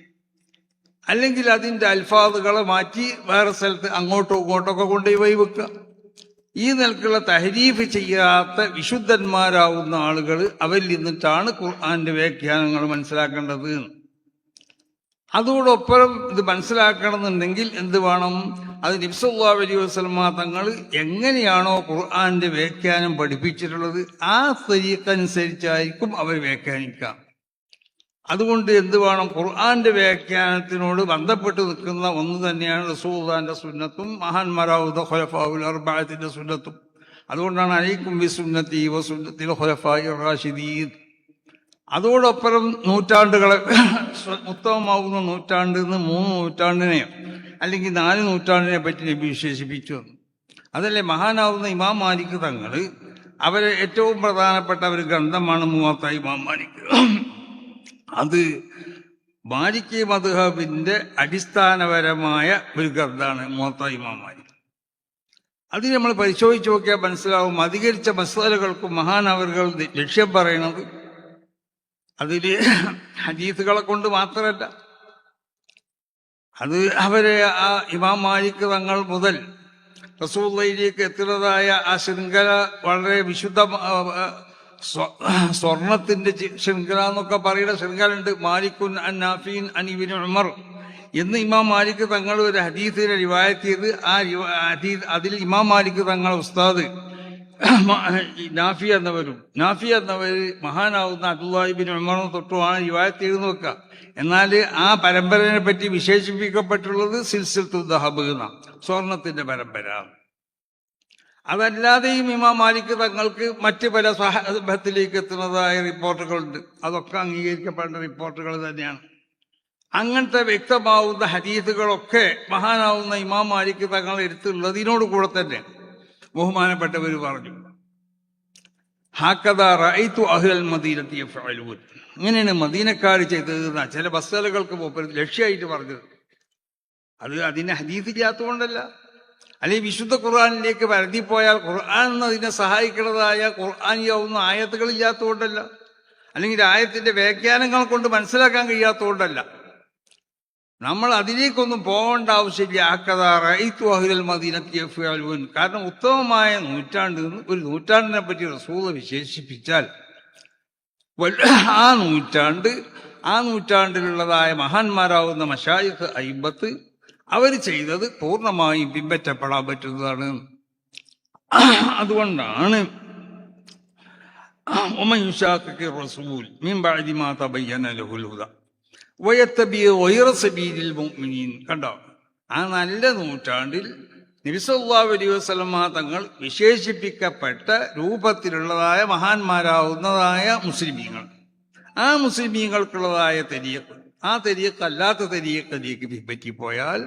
അല്ലെങ്കിൽ അതിൻ്റെ അൽഫാദുകളെ മാറ്റി വേറെ സ്ഥലത്ത് അങ്ങോട്ടോ ഇങ്ങോട്ടൊക്കെ കൊണ്ടുപോയി വെക്കുക. ഈ നിലക്കുള്ള തഹരീഫ് ചെയ്യാത്ത വിശുദ്ധന്മാരാവുന്ന ആളുകൾ അവരിൽ നിന്നിട്ടാണ് ഖുർആന്റെ വ്യാഖ്യാനങ്ങൾ മനസ്സിലാക്കേണ്ടത്. അതോടൊപ്പം ഇത് മനസ്സിലാക്കണമെന്നുണ്ടെങ്കിൽ എന്ത് വേണം? അത് നബി സല്ലല്ലാഹു അലൈഹി വസല്ലം തങ്ങൾ എങ്ങനെയാണോ ഖുർആന്റെ വ്യാഖ്യാനം പഠിപ്പിച്ചിട്ടുള്ളത് ആ തരീഖനുസരിച്ചായിരിക്കും അവർ വ്യാഖ്യാനിക്കുക. അതുകൊണ്ട് എന്ത് വേണം? ഖുർആന്റെ വ്യാഖ്യാനത്തിനോട് ബന്ധപ്പെട്ട് നിൽക്കുന്ന ഒന്ന് തന്നെയാണ് റസൂലുള്ളാഹിന്റെ സുന്നത്തും മഹാന്മാരാവുന്ന ഖുലഫാഉൽ അർബഅത്തിന്റെ സുന്നത്തും. അതുകൊണ്ടാണ് അലൈക്കും ബിസുന്നത്തി വസുന്നത്തിൽ ഖുലഫാഇർ റാഷിദീൻ. അതോടൊപ്പം നൂറ്റാണ്ടുകളെ ഉത്തമമാവുന്ന നൂറ്റാണ്ടിൽ നിന്ന് 3 നൂറ്റാണ്ടിനെ അല്ലെങ്കിൽ 4 നൂറ്റാണ്ടിനെ പറ്റി നബി വിശേഷിപ്പിച്ചു വന്നു. അതല്ലേ മഹാനാവുന്ന ഇമാം മാലിക് തങ്ങൾ, അവരെ ഏറ്റവും പ്രധാനപ്പെട്ട ഒരു ഗ്രന്ഥമാണ് മുവത്ത ഇമാം മാലിക്. അത് മാലിക്കി മദ്ഹബിന്റെ അടിസ്ഥാനപരമായ ഒരു ഗ്രന്ഥമാണ് മുവത്ത ഇമാം മാലിക്. അത് നമ്മൾ പരിശോധിച്ച് നോക്കിയാൽ മനസ്സിലാവും. അധികരിച്ച മസ്അലകൾക്കും മഹാനവറുകൾ ലക്ഷ്യം പറയുന്നത് അതിൽ ഹദീസുകളെ കൊണ്ട് മാത്രമല്ല, അത് അവരെ ആ ഇമാം മാലിക് തങ്ങൾ മുതൽ റസൂലുള്ളാഹിയിലേക്ക് എത്തുന്നതായ ആ ശൃംഖല വളരെ വിശുദ്ധ സ്വർണത്തിന്റെ ശൃംഖല എന്നൊക്കെ പറയുന്ന ശൃംഖല ഉണ്ട്. മാലിക്കുൻ അൻ നാഫീൻ അൻ ഇബ്നു ഉമർ എന്ന് ഇമാം മാലിക് തങ്ങൾ ഒരു ഹദീസിനെ റിവായത്ത് ചെയ്ത് ആ ഹദീസ് അതിൽ ഇമാം മാലിക് തങ്ങൾ ഉസ്താദ് നാഫി എന്നവർ മഹാനാവുന്ന അബ്ദുല്ലാഹി ഇബ്നു ഉമർ തൊട്ടുമാണ് റിവായത്ത് ചെയ്ത് നോക്കുക. എന്നാൽ ആ പരമ്പരയെ പറ്റി വിശേഷിപ്പിക്കപ്പെട്ടുള്ളത് സിൽസിലത്തുൽ ദഹബ് എന്ന സ്വർണത്തിന്റെ പരമ്പര. അതല്ലാതെയും ഇമാം മാലിക് തങ്ങൾക്ക് മറ്റ് പല സ്വഹാബത്തിലേക്ക് എത്തുന്നതായ റിപ്പോർട്ടുകളുണ്ട്. അതൊക്കെ അംഗീകരിക്കപ്പെടേണ്ട റിപ്പോർട്ടുകൾ തന്നെയാണ്. അങ്ങനത്തെ വ്യക്തമാവുന്ന ഹദീസുകളൊക്കെ മഹാനാവുന്ന ഇമാം മാലിക് തങ്ങൾ എടുത്തുള്ളതിനോട് കൂടെ തന്നെ ബഹുമാനപ്പെട്ടവർ പറഞ്ഞു, ഹാക്കദാ റഅയ്തു അഹ്ലൽ മദീനത്തി യഫ്അലൂൻ, ഇങ്ങനെയാണ് മദീനക്കാർ ചെയ്തതെന്ന ചില മസ്അലകൾക്ക് ലക്ഷ്യമായിട്ട് പറഞ്ഞത്. അത് അതിന് ഹദീസ് ഇല്ലാത്തതുകൊണ്ടല്ല, അല്ലെങ്കിൽ വിശുദ്ധ ഖുർആനിലേക്ക് പരതിപ്പോയാൽ ഖുർആൻ എന്നതിനെ സഹായിക്കുന്നതായ ഖുർആനിയാവുന്ന ആയത്തുകളില്ലാത്തതുകൊണ്ടല്ല, അല്ലെങ്കിൽ ആയത്തിന്റെ വ്യാഖ്യാനങ്ങൾ കൊണ്ട് മനസ്സിലാക്കാൻ കഴിയാത്തതുകൊണ്ടല്ല. നമ്മൾ അതിലേക്കൊന്നും പോകേണ്ട ആവശ്യമില്ല. അഹ്ലൽ മദീനത്തി യഫ്അലൂൻ. കാരണം ഉത്തമമായ നൂറ്റാണ്ട് ഒരു നൂറ്റാണ്ടിനെ പറ്റി റസൂൽ വിശേഷിപ്പിച്ചാൽ ആ നൂറ്റാണ്ടിലുള്ളതായ മഹാന്മാരാവുന്ന മശായിഖ് അയിബത്ത് അവർ ചെയ്തത് പൂർണ്ണമായും പിൻപറ്റപ്പെടാൻ പറ്റുന്നതാണ്. അതുകൊണ്ടാണ് വമൻ യുശാഖിഖിർ റസൂൽ മിൻ ബഅദി മാ തബയ്യന ലഹുൽ ഹുദ വയത്തബി ഗൈറ സബീലിൽ മുഅ്മിനീൻ. കണ്ടോ, ആ നല്ല നൂറ്റാണ്ടിൽ നബി സല്ലല്ലാഹു അലൈഹി വസല്ലമ തങ്ങൾ വിശേഷിപ്പിക്കപ്പെട്ട രൂപത്തിലുള്ളതായ മഹാന്മാരാവുന്നതായ മുസ്ലിമീങ്ങൾ, ആ മുസ്ലിമീങ്ങൾക്കുള്ളതായ തെരീഖ്, ആ തെരീഖ് അല്ലാത്ത തെരീഖിലേക്ക് പിൻപറ്റിപ്പോയാൽ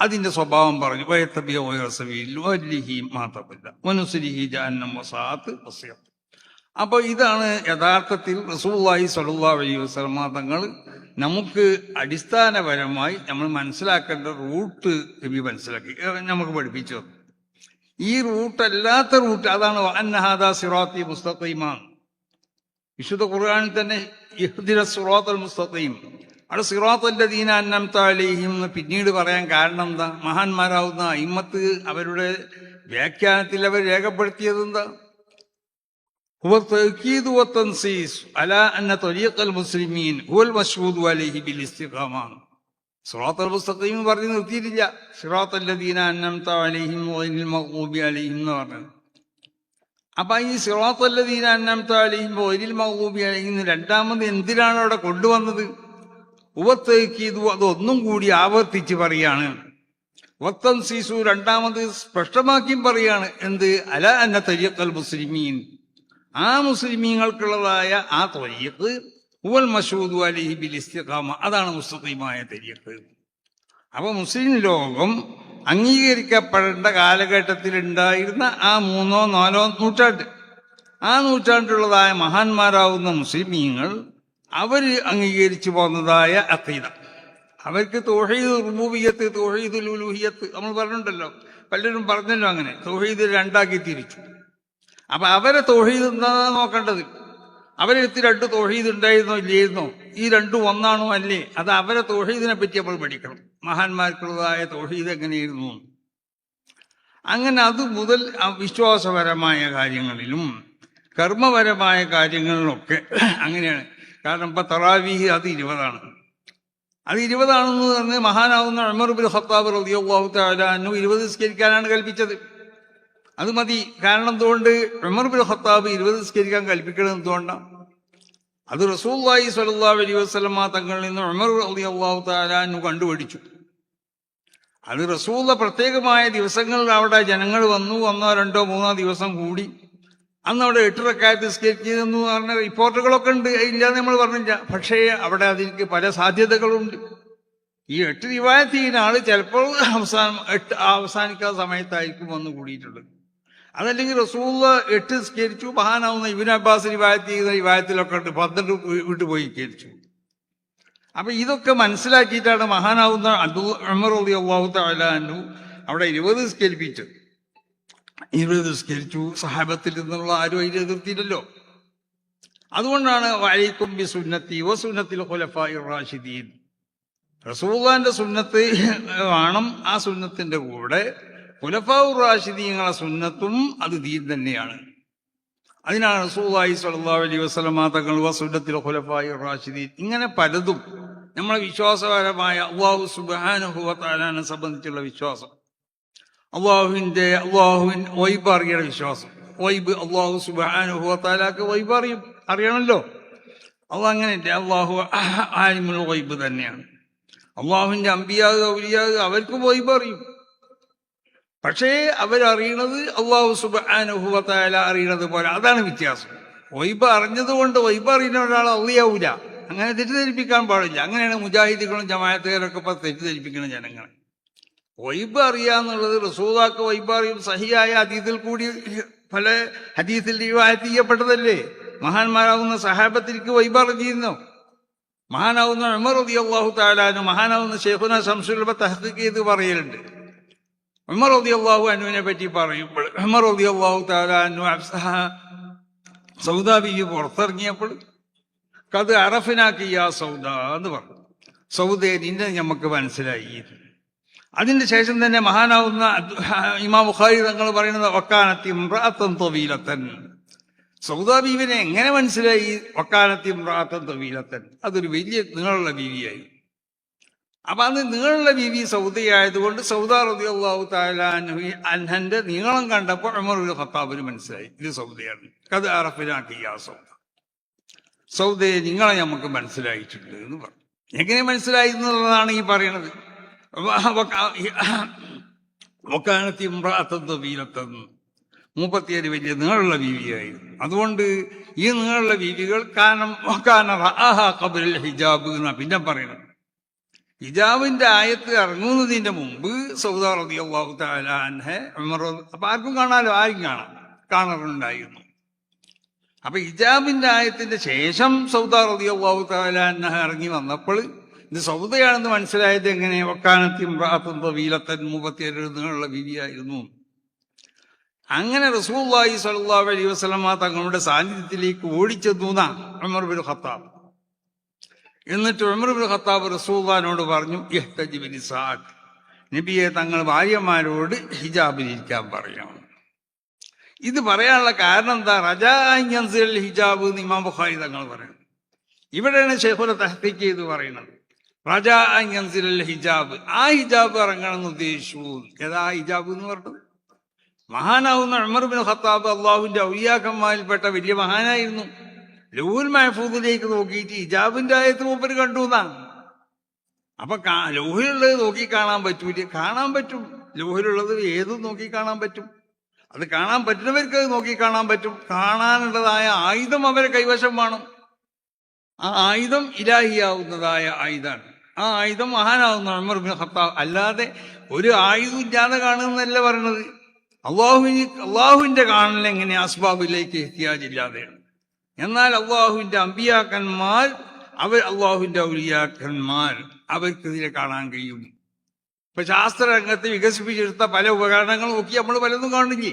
അതിന്റെ സ്വഭാവം പറഞ്ഞു. വയത്തബി ഗൈറ സബീലിൽ വല്ലിഹി മാ തബല്ല വനുസ്ലിഹി ജഹന്നം വസാഅത് മസീർ. അപ്പൊ ഇതാണ് യഥാർത്ഥത്തിൽ റസൂലുള്ളാഹി സ്വല്ലല്ലാഹു അലൈഹി വസല്ലമ തങ്ങൾ നമുക്ക് അടിസ്ഥാനപരമായി നമ്മൾ മനസ്സിലാക്കേണ്ട റൂട്ട് നബി മനസ്സിലാക്കി നമുക്ക് പഠിപ്പിച്ചു. ഈ റൂട്ടല്ലാത്ത റൂട്ട് അതാണ് അന്നഹാദാ സിറാത്തി മുസ്തഖീമാൻ. വിശുദ്ധ ഖുർആനിൽ തന്നെ ഇഹ്ദിനസ് സിറാത്തൽ മുസ്തഖീം, അവിടെ സിറാത്തൽ ലദീന അൻഅംത അലൈഹിം എന്ന് പിന്നീട് പറയാൻ കാരണം എന്താ? മഹാന്മാരാവുന്ന അയിമ്മത്ത് അവരുടെ വ്യാഖ്യാനത്തിൽ അവർ രേഖപ്പെടുത്തിയത് എന്താ? هو التأكيد والتنصيص على أن طريق المسلمين هو المشهود عليه بالاستقامة. صراط المستقيم പറഞ്ഞ് നിർത്തിയിട്ടില്ല. صراط الذين أنعمت عليهم غير المغضوب عليهم എന്ന് പറഞ്ഞു. അപ്പൊ ഈ صراط الذين أنعمت عليهم غير المغضوب عليهم രണ്ടാമത് എന്തിനാണ് അവിടെ കൊണ്ടുവന്നത്? هو التأكيد, അതൊന്നും കൂടി ആവർത്തിച്ച് പറയാണ്. വത്തൻസീസു, രണ്ടാമത് സ്പഷ്ടമാക്കിയും പറയാണ്. എന്ത്? അല അന്ന തരീഖൽ മുസ്ലിമീൻ, ആ മുസ്ലിമീങ്ങൾക്കുള്ളതായ ആ തരീഖ് ഹുവൽ മശൂദു അലൈഹി ബിൽ ഇസ്തിഖാമ, അതാണ് മുസ്തഖീമായ തരീഖ്. അപ്പൊ മുസ്ലിം ലോകം അംഗീകരിക്കപ്പെടേണ്ട കാലഘട്ടത്തിൽ ഉണ്ടായിരുന്ന ആ 3 or 4 നൂറ്റാണ്ട്, ആ നൂറ്റാണ്ടിലുള്ളതായ മഹാന്മാരാവുന്ന മുസ്ലിമീങ്ങൾ അവര് അംഗീകരിച്ചു പോന്നതായ അഖീദ, അവർക്ക് തൗഹീദ് റുബൂബിയ്യത്ത്, തൗഹീദുൽ ഉലൂഹിയ്യത്ത് നമ്മൾ പറഞ്ഞിട്ടുണ്ടല്ലോ, പലരും പറഞ്ഞല്ലോ അങ്ങനെ തൗഹീദ് രണ്ടാക്കി തിരിച്ചു. അപ്പൊ അവരെ തൗഹീദ് എന്താ നോക്കേണ്ടത്? അവരെടുത്ത് 2 തൗഹീദ് ഉണ്ടായിരുന്നോ ഇല്ലായിരുന്നോ? ഈ രണ്ടും ഒന്നാണോ അല്ലേ? അത് അവരെ തൗഹീദിനെ പറ്റി നമ്മൾ പഠിക്കണം. മഹാന്മാർക്കുള്ളതായ തൗഹീദ് എങ്ങനെയായിരുന്നു? അങ്ങനെ അത് മുതൽ വിശ്വാസപരമായ കാര്യങ്ങളിലും കർമ്മപരമായ കാര്യങ്ങളിലൊക്കെ അങ്ങനെയാണ്. കാരണം ഇപ്പൊ തറാവീഹ് അത് 20 അത് 20 പറഞ്ഞ് മഹാനാവുന്ന ഉമർ ഇബ്നു ഖത്താബ് റളിയല്ലാഹു തആല അൻഹു 20 നിസ്കരിക്കാനാണ് കൽപ്പിച്ചത്. അത് മതി. കാരണം എന്തുകൊണ്ട്? ഉമർ ഇബ്നു ഖത്താബ് 20 നിസ്കരിക്കാൻ കൽപ്പിക്കുന്നത് എന്തുകൊണ്ടാണ്? അത് റസൂലുള്ളാഹി സ്വല്ലല്ലാഹു അലൈഹി വസല്ലമ തങ്ങളിൽ നിന്ന് ഉമർ റളിയല്ലാഹു തആല അൻഹു കണ്ടുപിടിച്ചു. അത് റസൂലുള്ള പ്രത്യേകമായ ദിവസങ്ങളിൽ അവിടെ ജനങ്ങൾ വന്നു, 1, 2, 3 ദിവസം കൂടി അന്ന് അവിടെ 8 റക്അത്ത് നിസ്കരിക്കുന്നു പറഞ്ഞ റിപ്പോർട്ടുകളൊക്കെ ഉണ്ട്, ഇല്ലാന്ന് നമ്മൾ പറഞ്ഞില്ല. പക്ഷേ അവിടെ അതിലേക്ക് പല സാധ്യതകളുണ്ട്. ഈ 8 റിവായത്ത് ചെയ്യുന്ന ആള് ചിലപ്പോൾ അവസാനിക്കാത്ത സമയത്തായിരിക്കും വന്ന് കൂടിയിട്ടുള്ളത്. അതല്ലെങ്കിൽ റസൂലുള്ള 8 നിസ്കരിച്ചു, മഹാനാവുന്ന ഇബ്നു അബ്ബാസ് റിവായത്ത് ചെയ്യുന്ന റിവായത്തിലൊക്കെ ഉണ്ട് 12 വിട്ടുപോയി നിസ്കരിച്ചു. അപ്പൊ ഇതൊക്കെ മനസ്സിലാക്കിയിട്ടാണ് മഹാനാവുന്ന ഉമർ റളിയല്ലാഹു തആല അൻഹു അവിടെ 20 നിസ്കരിപ്പിച്ചത്. 20 നിസ്കരിച്ചു. സഹാബത്തിൽ നിന്നുള്ള ആരും അതിൽ എതിർത്തില്ലല്ലോ. അതുകൊണ്ടാണ് വഅലൈക്കും ബിസുന്നത്തി വസുന്നത്തിൽ ഖുലഫാഇർ റാഷിദീൻ, റസൂലുള്ളാഹിന്റെ സുന്നത്ത് വേണം. ആ സുന്നത്തിന്റെ കൂടെ ഖുലഫാഉർ റാഷിദീങ്ങളെ സുന്നത്തും അത് ദീൻ തന്നെയാണ്. അതിനാണ് റസൂലുള്ളാഹി സ്വല്ലല്ലാഹു അലൈഹി വസല്ലമ തങ്ങൾ വസുന്നത്തിൽ ഖുലഫാഇർ റാഷിദീൻ. ഇങ്ങനെ പലതും നമ്മളെ വിശ്വാസപരമായ അല്ലാഹു സുബ്ഹാനഹു വ തആലയെ സംബന്ധിച്ചുള്ള വിശ്വാസം, അള്ളാഹുവിൻ വൈബ് അറിയണ വിശ്വാസം. വൈബ് അള്ളാഹു സുബ്ഹാനഹു വ തആലക്ക് വൈബ് അറിയണമല്ലോ. അള്ളാഹ് അങ്ങനെയല്ല, അള്ളാഹു ആലിമുൽ വൈബ് തന്നെയാണ്. അള്ളാഹുവിന്റെ അമ്പിയാവ് ഔലിയാവ് അവർക്ക് വൈബ് അറിയും. പക്ഷേ അവരറിയണത് അള്ളാഹു സുബ്ഹാനഹു വ തആല അറിയണത് പോലെ. അതാണ് വ്യത്യാസം. വൈബ് അറിഞ്ഞത് കൊണ്ട് വൈബ് അറിയുന്ന ഒരാൾ ഔലിയാവൂല. അങ്ങനെ തെറ്റിദ്ധരിപ്പിക്കാൻ പാടില്ല. അങ്ങനെയാണ് മുജാഹിദുകളും ജമാഅത്തുകാരൊക്കെ ഇപ്പൊ തെറ്റിദ്ധരിപ്പിക്കുന്ന ജനങ്ങളെ. വൈബ് അറിയാന്നുള്ളത് റസൂലുള്ളാഹിക്ക് വൈബ് അറിയും. സഹിയായ ഹദീസിൽ കൂടി പല ഹദീസിൽ റിവായത്ത് ചെയ്യപ്പെട്ടതല്ലേ. മഹാന്മാരാവുന്ന സഹാബത്തിലേക്ക് വൈബ് അറിഞ്ഞിരുന്നോ? മഹാനാവുന്ന ഉമർ റളിയല്ലാഹു തആല അൻഹു, മഹാനാവുന്ന ശൈഖുനാ ശംസുൽ ഉലമ തഹ്ഖീഖ് ചെയ്ത് പറയലുണ്ട്. ഉമർ റളിയല്ലാഹു അൻഹുവിനെ പറ്റി പറയുമ്പോൾ ഉമർ റളിയല്ലാഹു തആല അൻഹു സൗദാ ബീവി പുറത്തിറങ്ങിയപ്പോൾ കത് അറഫിനാക്കി യാ സൗദ എന്ന് പറഞ്ഞു. സൗദയെ നിന്നെ നമുക്ക് മനസ്സിലായി. അതിന്റെ ശേഷം തന്നെ മഹാനാവുന്ന ഇമാം ബുഖാരി തങ്ങൾ പറയുന്നത് വക്കാനത്തി ഇംറഅത്തൻ തവീലത്തൻ. സൗദാ ബീവിനെ എങ്ങനെ മനസ്സിലായി? വക്കാനത്തി ഇംറഅത്തൻ തവീലത്തൻ, അതൊരു വലിയ നീളമുള്ള ബീവിയായി. അപ്പൊ അത് നീളമുള്ള ബീവി സൗദയായതുകൊണ്ട് സൗദ റളിയല്ലാഹു തആല അൻഹന്റെ നീളം കണ്ടപ്പോൾ ഉമർ ഇബ്നുൽ ഖത്താബിന് മനസ്സിലായി ഇത് സൗദയാണ്. ഖദ് അറഫനാക്കി യാ സൗദ, സൗദയെ നിങ്ങളെ നമുക്ക് മനസ്സിലായിട്ടുണ്ട് എന്ന് പറഞ്ഞു. എങ്ങനെ മനസ്സിലായി എന്നുള്ളതാണ് ഈ പറയണത്. വക്കാനത്തി ഇംറഅത്തൻ തവീലത്തൻ, 37 വലിയ നീളമുള്ള ബീവിയായിരുന്നു. അതുകൊണ്ട് ഈ നീളമുള്ള ബീവികൾ ഹിജാബ് എന്നാ പിന്നെ പറയുന്നത്. ഹിജാബിന്റെ ആയത്ത് ഇറങ്ങുന്നതിന്റെ മുമ്പ് സൗദ റളിയല്ലാഹു തആല അൻഹ ഉമർ, അപ്പൊ ആർക്കും കാണാലോ, ആരും കാണാറുണ്ടായിരുന്നു. അപ്പൊ ഹിജാബിന്റെ ആയത്തിന്റെ ശേഷം സൗദ റളിയല്ലാഹു തആല അൻഹ ഇറങ്ങി വന്നപ്പോൾ ഇത് സൗദയാണെന്ന് മനസ്സിലായത് എങ്ങനെ? വക്കാനത്തി ഇംറഅത്തൻ തവീലത്തൻ, 37 നീളമുള്ള ബീവിയായിരുന്നു. അങ്ങനെ റസൂലുള്ളാഹി സ്വല്ലല്ലാഹു അലൈഹി വസല്ലം തങ്ങളുടെ സാന്നിധ്യത്തിലേക്ക് ഓടിച്ചെന്നുന്ന ഉമർ ഇബ്നുൽ ഖത്താബ്. എന്നിട്ട് ഉമർ ഇബ്നുൽ ഖത്താബ് റസൂലുള്ളാഹിനോട് പറഞ്ഞു, ഇഹ്തജി ബിനിസാഅക്, നബിയെ തങ്ങൾ ഭാര്യമാരോട് ഹിജാബിലിരിക്കാൻ പറയണം. ഇത് പറയാനുള്ള കാരണം എന്താ? റജാ അൻ യൻസിൽ ഹിജാബ് എന്ന് ഇമാം ബുഖാരി തങ്ങൾ പറയുന്നത്. ഇവിടെയാണ് ശൈഖുൽ തഹ്ഖീഖ് ചെയ്ത് പറയുന്നത്. റജാ അൻ യൻസിൽ ഹിജാബ്, ആ ഹിജാബ് ഇറങ്ങണമെന്ന് ഉദ്ദേശിച്ചു. ഏതാ ഹിജാബ് എന്ന് പറഞ്ഞത്? മഹാനാവുന്ന ഉമർ ഇബ്നുൽ ഖത്താബ് അള്ളാഹുവിന്റെ ഔലിയാക്കന്മാരിൽപ്പെട്ട വലിയ മഹാനായിരുന്നു. ലൗഹുൽ മഹ്ഫൂദിലേക്ക് നോക്കിയിട്ട് ഹിജാബിന്റെ ആയത്ത് മൂപ്പര് കണ്ടു എന്നാണ്. അപ്പൊ ലൗഹിലുള്ളത് നോക്കി കാണാൻ പറ്റൂല? കാണാൻ പറ്റും. ലൗഹിലുള്ളത് ഏതും നോക്കി കാണാൻ പറ്റും. അത് കാണാൻ പറ്റുന്നവർക്ക് അത് നോക്കി കാണാൻ പറ്റും. കാണാനുള്ളതായ ആയുധം അവരെ കൈവശം വേണം. ആ ആയുധം ഇലാഹിയാവുന്നതായ ആയുധമാണ്. ആ ആയുധം മഹാനാവുന്ന ഉമർ ഇബ്നുൽ ഖത്താബ്. അല്ലാതെ ഒരു ആയുധം ഇല്ലാതെ കാണുന്നല്ല പറയണത്. അള്ളാഹുവിന്റെ കാണൽ എങ്ങനെ? അസ്ബാബിലേക്ക് എത്തിയാജില്ലാതെയാണ്. എന്നാൽ അള്ളാഹുവിന്റെ അമ്പിയാക്കന്മാർ, അള്ളാഹുവിന്റെ ഔലിയാക്കന്മാർ, അവർക്കെതിരെ കാണാൻ കഴിയും. ഇപ്പൊ ശാസ്ത്രരംഗത്ത് വികസിപ്പിച്ചെടുത്ത പല ഉപകരണങ്ങൾ നോക്കി നമ്മൾ പലതും കാണില്ലേ.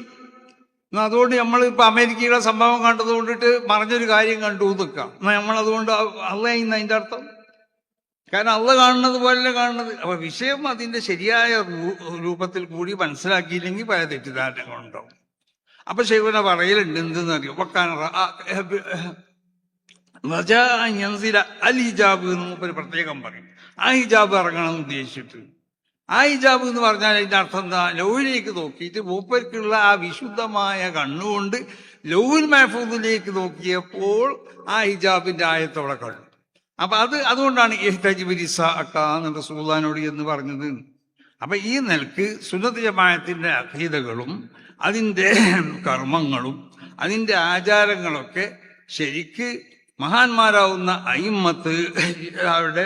എന്നാൽ അതുകൊണ്ട് നമ്മൾ ഇപ്പൊ അമേരിക്കയുടെ സംഭവം കണ്ടത് കൊണ്ടിട്ട് മറിഞ്ഞൊരു കാര്യം കണ്ടു നിൽക്കാം. നമ്മളതുകൊണ്ട് അള്ളാഹിന്ന് അതിന്റെ അർത്ഥം. കാരണം അള്ള കാണുന്നത് പോലല്ലേ കാണുന്നത്. അപ്പൊ വിഷയം അതിന്റെ ശരിയായ രൂപത്തിൽ കൂടി മനസ്സിലാക്കിയില്ലെങ്കിൽ പല തെറ്റിദ്ധാരണകളുണ്ടാവും. അപ്പൊ ശൈഖുന പറയലുണ്ട്, എന്തെന്നറിയോ? അൽ ഹിജാബ് എന്ന് മൂപ്പര് പ്രത്യേകം പറയും. ആ ഹിജാബ് ഇറങ്ങണമെന്ന് ഉദ്ദേശിച്ചിട്ട്. ആ ഹിജാബ് എന്ന് പറഞ്ഞാൽ അതിന്റെ അർത്ഥം എന്താ? ലൗഹിലേക്ക് നോക്കിയിട്ട് മൂപ്പർക്കുള്ള ആ വിശുദ്ധമായ കണ്ണുകൊണ്ട് ലൗഹുൽ മഹ്ഫൂദിലേക്ക് നോക്കിയപ്പോൾ ആ ഹിജാബിന്റെ ആയത്തോടെ കണ്ടു. അപ്പൊ അതുകൊണ്ടാണ് ഇഹ്തജി ബിനിസാഅക എന്ന് റസൂലുള്ളാഹിനോട് എന്ന് പറഞ്ഞത്. അപ്പൊ ഈ നിലക്ക് സുന്നത്ത് ജമാഅത്തിന്റെ അഖീദകളും അതിൻ്റെ കർമ്മങ്ങളും അതിൻ്റെ ആചാരങ്ങളൊക്കെ ശരിക്ക് മഹാന്മാരാവുന്ന അയിമ്മത്ത് അവരുടെ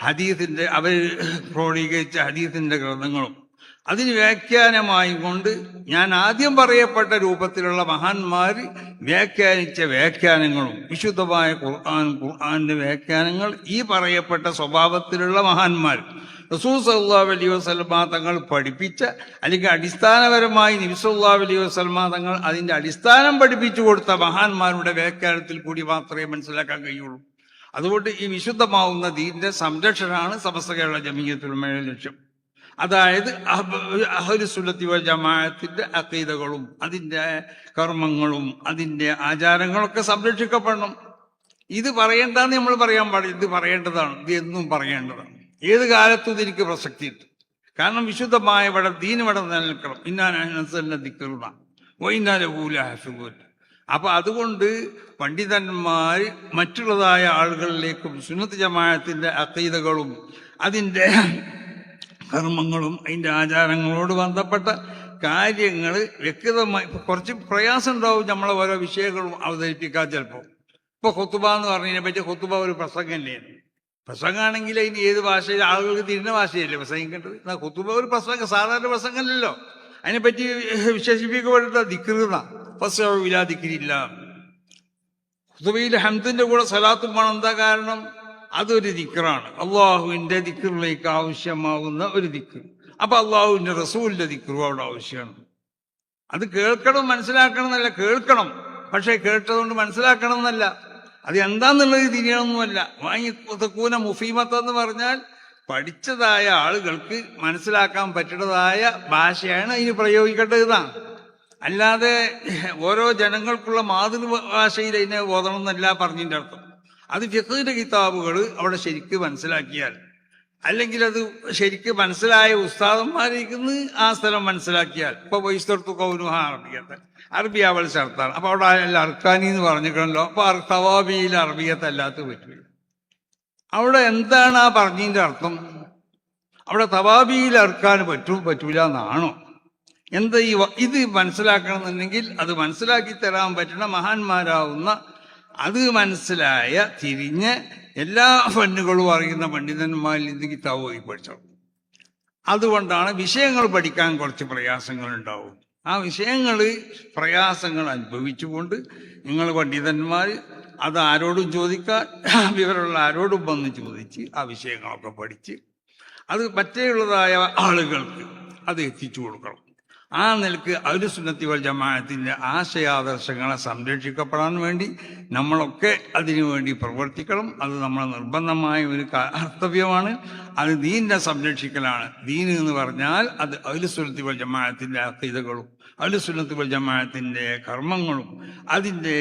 ഹദീസിന്റെ, അവർ ക്രോഡീകരിച്ച ഹദീസിന്റെ ഗ്രന്ഥങ്ങളും അതിന് വ്യാഖ്യാനമായി കൊണ്ട് ഞാൻ ആദ്യം പറയപ്പെട്ട രൂപത്തിലുള്ള മഹാന്മാർ വ്യാഖ്യാനിച്ച വ്യാഖ്യാനങ്ങളും വിശുദ്ധമായ ഖുർആന്റെ വ്യാഖ്യാനങ്ങൾ ഈ പറയപ്പെട്ട സ്വഭാവത്തിലുള്ള മഹാന്മാർ റസൂൽ സല്ലല്ലാഹു അലൈഹി വസല്ലമ തങ്ങൾ പഠിപ്പിച്ച, അല്ലെങ്കിൽ അടിസ്ഥാനപരമായി നബി സല്ലല്ലാഹു അലൈഹി വസല്ലമ തങ്ങൾ അതിന്റെ അടിസ്ഥാനം പഠിപ്പിച്ചു കൊടുത്ത മഹാന്മാരുടെ വ്യാഖ്യാനത്തിൽ കൂടി മാത്രമേ മനസ്സിലാക്കാൻ കഴിയുള്ളൂ. അതുകൊണ്ട് ഈ വിശുദ്ധമാവുന്ന ദീനിന്റെ സംരക്ഷണമാണ് സമസ്ത കേരള ജമിയത്തുൽ ഉലമയുടെ ലക്ഷ്യം. അതായത് അഹ്ലുസ് സുന്നത്തി വൽ ജമാഅത്തിന്റെ അഖീദകളും അതിന്റെ കർമ്മങ്ങളും അതിന്റെ ആചാരങ്ങളൊക്കെ സംരക്ഷിക്കപ്പെടണം. ഇത് പറയേണ്ടെന്ന് നമ്മൾ പറയാൻ പാടില്ല. ഇത് പറയേണ്ടതാണ്. ഇത് എന്നും പറയേണ്ടതാണ്. ഏത് കാലത്തും ഇതിന് പ്രസക്തിയുണ്ട്. കാരണം വിശുദ്ധമായ ഇവിടെ ദീൻ ഇവിടെ നിലനിൽക്കണം. അപ്പൊ അതുകൊണ്ട് പണ്ഡിതന്മാർ മറ്റുള്ളതായ ആളുകളിലേക്കും സുന്നത്ത് ജമാഅത്തിന്റെ അഖീദകളും അതിന്റെ കർമ്മങ്ങളും അതിന്റെ ആചാരങ്ങളോട് ബന്ധപ്പെട്ട കാര്യങ്ങൾ വ്യക്തമായി, കുറച്ച് പ്രയാസം ഉണ്ടാവും നമ്മളെ ഓരോ വിഷയങ്ങളും അവതരിപ്പിക്കാൻ. ചിലപ്പോൾ ഇപ്പൊ ഖുതുബ എന്ന് പറഞ്ഞതിനെ പറ്റി, ഖുതുബ ഒരു പ്രസംഗമല്ലേ? പ്രസംഗമാണെങ്കിൽ അതിന് ഏത് ഭാഷയിൽ ആളുകൾക്ക് തിരിഞ്ഞ ഭാഷയല്ലേ പ്രസംഗിക്കേണ്ടത്? എന്നാൽ ഖുതുബ ഒരു പ്രസംഗം, സാധാരണ പ്രസംഗമല്ലല്ലോ. അതിനെപ്പറ്റി വിശേഷിപ്പിക്കപ്പെടുന്ന ദിക്റുന്ന ഫസ്അഉ ദിക്രില്ല. ഖുതുബയിൽ ഹംദിന്റെ കൂടെ സലാത്തും വേണം. എന്താ കാരണം? അതൊരു ദിക്റാണ്, അള്ളാഹുവിന്റെ ദിക്റിലേക്ക് ആവശ്യമാകുന്ന ഒരു ദിക്ർ. അപ്പൊ അള്ളാഹുവിന്റെ റസൂലിന്റെ ദിക്റും അവിടെ ആവശ്യമാണ്. അത് കേൾക്കണം മനസ്സിലാക്കണം എന്നല്ല, കേൾക്കണം, പക്ഷെ കേട്ടതുകൊണ്ട് മനസ്സിലാക്കണം എന്നല്ല, അത് എന്താന്നുള്ളത് തിരിയണമെന്നുമല്ല. വാങ്ങിക്കൂന മുഫീമത്ത് എന്ന് പറഞ്ഞാൽ പഠിച്ചതായ ആളുകൾക്ക് മനസ്സിലാക്കാൻ പറ്റുന്നതായ ഭാഷയാണ് അതിന് പ്രയോഗിക്കേണ്ടതാണ്. അല്ലാതെ ഓരോ ജനങ്ങൾക്കുള്ള മാതൃഭാഷയിൽ അതിനെ ഓതണം എന്നല്ല പറഞ്ഞതിൻ്റെ അർത്ഥം. അത് ഫിഖ്ഹിന്റെ കിതാബുകൾ അവിടെ ശരിക്ക് മനസ്സിലാക്കിയാൽ, അല്ലെങ്കിൽ അത് ശരിക്ക് മനസ്സിലായ ഉസ്താദന്മാരിക്കുന്ന ആ സ്ഥലം മനസ്സിലാക്കിയാൽ, ഇപ്പൊ വൈസ്തർത്തു കൗനുഹ അറബിയത്ത്, അറബി അവൾ ചേർത്താണ്. അപ്പൊ അവിടെ അർക്കാനി എന്ന് പറഞ്ഞിട്ടുണ്ടല്ലോ. അപ്പൊ തവാബിയിൽ അറബിയത്ത് അല്ലാത്ത പറ്റില്ല. അവിടെ എന്താണ് ആ പറഞ്ഞതിന്റെ അർത്ഥം? അവിടെ തവാബിയിൽ അർക്കാൻ പറ്റൂല എന്നാണോ? എന്താ ഇത് മനസ്സിലാക്കണമെന്നുണ്ടെങ്കിൽ അത് മനസ്സിലാക്കി തരാൻ പറ്റുന്ന മഹാന്മാരാവുന്ന, അത് മനസ്സിലായ തിരിഞ്ഞ് എല്ലാ ഫന്നുകളും അറിയുന്ന പണ്ഡിതന്മാരിൽ ഇത് കിതാബ് പോയി പഠിച്ചോ. അതുകൊണ്ടാണ് വിഷയങ്ങൾ പഠിക്കാൻ കുറച്ച് പ്രയാസങ്ങൾ ഉണ്ടാവും. ആ പ്രയാസങ്ങൾ അനുഭവിച്ചുകൊണ്ട് നിങ്ങൾ പണ്ഡിതന്മാർ അത് ആരോടും ചോദിക്കാൻ, വിവരമുള്ള ആരോടും വന്ന് ചോദിച്ച് ആ വിഷയങ്ങളൊക്കെ പഠിച്ച് അത് മറ്റേയുള്ളതായ ആളുകൾക്ക് അത് എത്തിച്ചു കൊടുക്കണം. ആ നിലക്ക് അഹ്ലുസുന്നത്തി വൽ ജമാഅത്തിന്റെ ആശയാദർശങ്ങളെ സംരക്ഷിക്കപ്പെടാൻ വേണ്ടി നമ്മളൊക്കെ അതിനു വേണ്ടി പ്രവർത്തിക്കണം. അത് നമ്മളെ നിർബന്ധമായ ഒരു കർത്തവ്യമാണ്. അത് ദീനിനെ സംരക്ഷിക്കലാണ്. ദീൻ എന്ന് പറഞ്ഞാൽ അത് അഹ്ലുസുന്നത്തി വൽ ജമാഅത്തിന്റെ അഖീദകളും അഹ്ലുസുന്നത്തി വൽ ജമാഅത്തിന്റെ കർമ്മങ്ങളും അതിൻ്റെ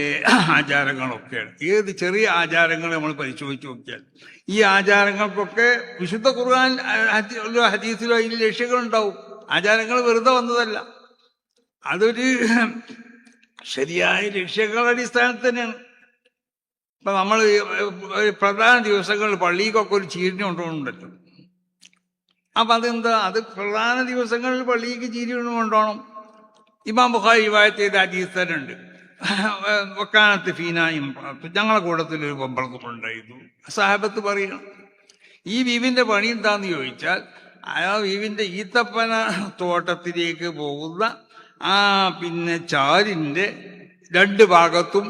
ആചാരങ്ങളൊക്കെയാണ്. ഏത് ചെറിയ ആചാരങ്ങൾ നമ്മൾ പരിശോധിച്ച് നോക്കിയാൽ ഈ ആചാരങ്ങൾക്കൊക്കെ വിശുദ്ധ ഖുർആൻ ഹദീസിലോ അതിൽ ലക്ഷ്യങ്ങളുണ്ടാവും. ആചാരങ്ങൾ വെറുതെ വന്നതല്ല, അതൊരു ശരിയായ ലക്ഷ്യങ്ങളുടെ അടിസ്ഥാനത്തിൽ തന്നെയാണ്. ഇപ്പൊ നമ്മൾ പ്രധാന ദിവസങ്ങളിൽ പള്ളിക്കൊക്കെ ഒരു ചീരിന് കൊണ്ടുപോകുന്നുണ്ടല്ലോ. അപ്പൊ അതെന്താ? അത് പ്രധാന ദിവസങ്ങളിൽ പള്ളിക്ക് ചീരിന് കൊണ്ടുപോകണം. ഇമാം ബുഖാരി റിവായത്ത് ചെയ്ത ഹദീസ് തന്നെ ഉണ്ട്. വക്കാനത്ത് ഫീനായും, ഞങ്ങളെ കൂട്ടത്തിലൊരു പമ്പളത്തുണ്ടായിരുന്നു. സഹാബത്ത് പറയണം, ഈ ബീവിന്റെ പണി എന്താന്ന് ചോദിച്ചാൽ, ആ ബീവിന്റെ ഈത്തപ്പന തോട്ടത്തിലേക്ക് പോകുന്ന പിന്നെ ചാലിന്റെ രണ്ട് ഭാഗത്തും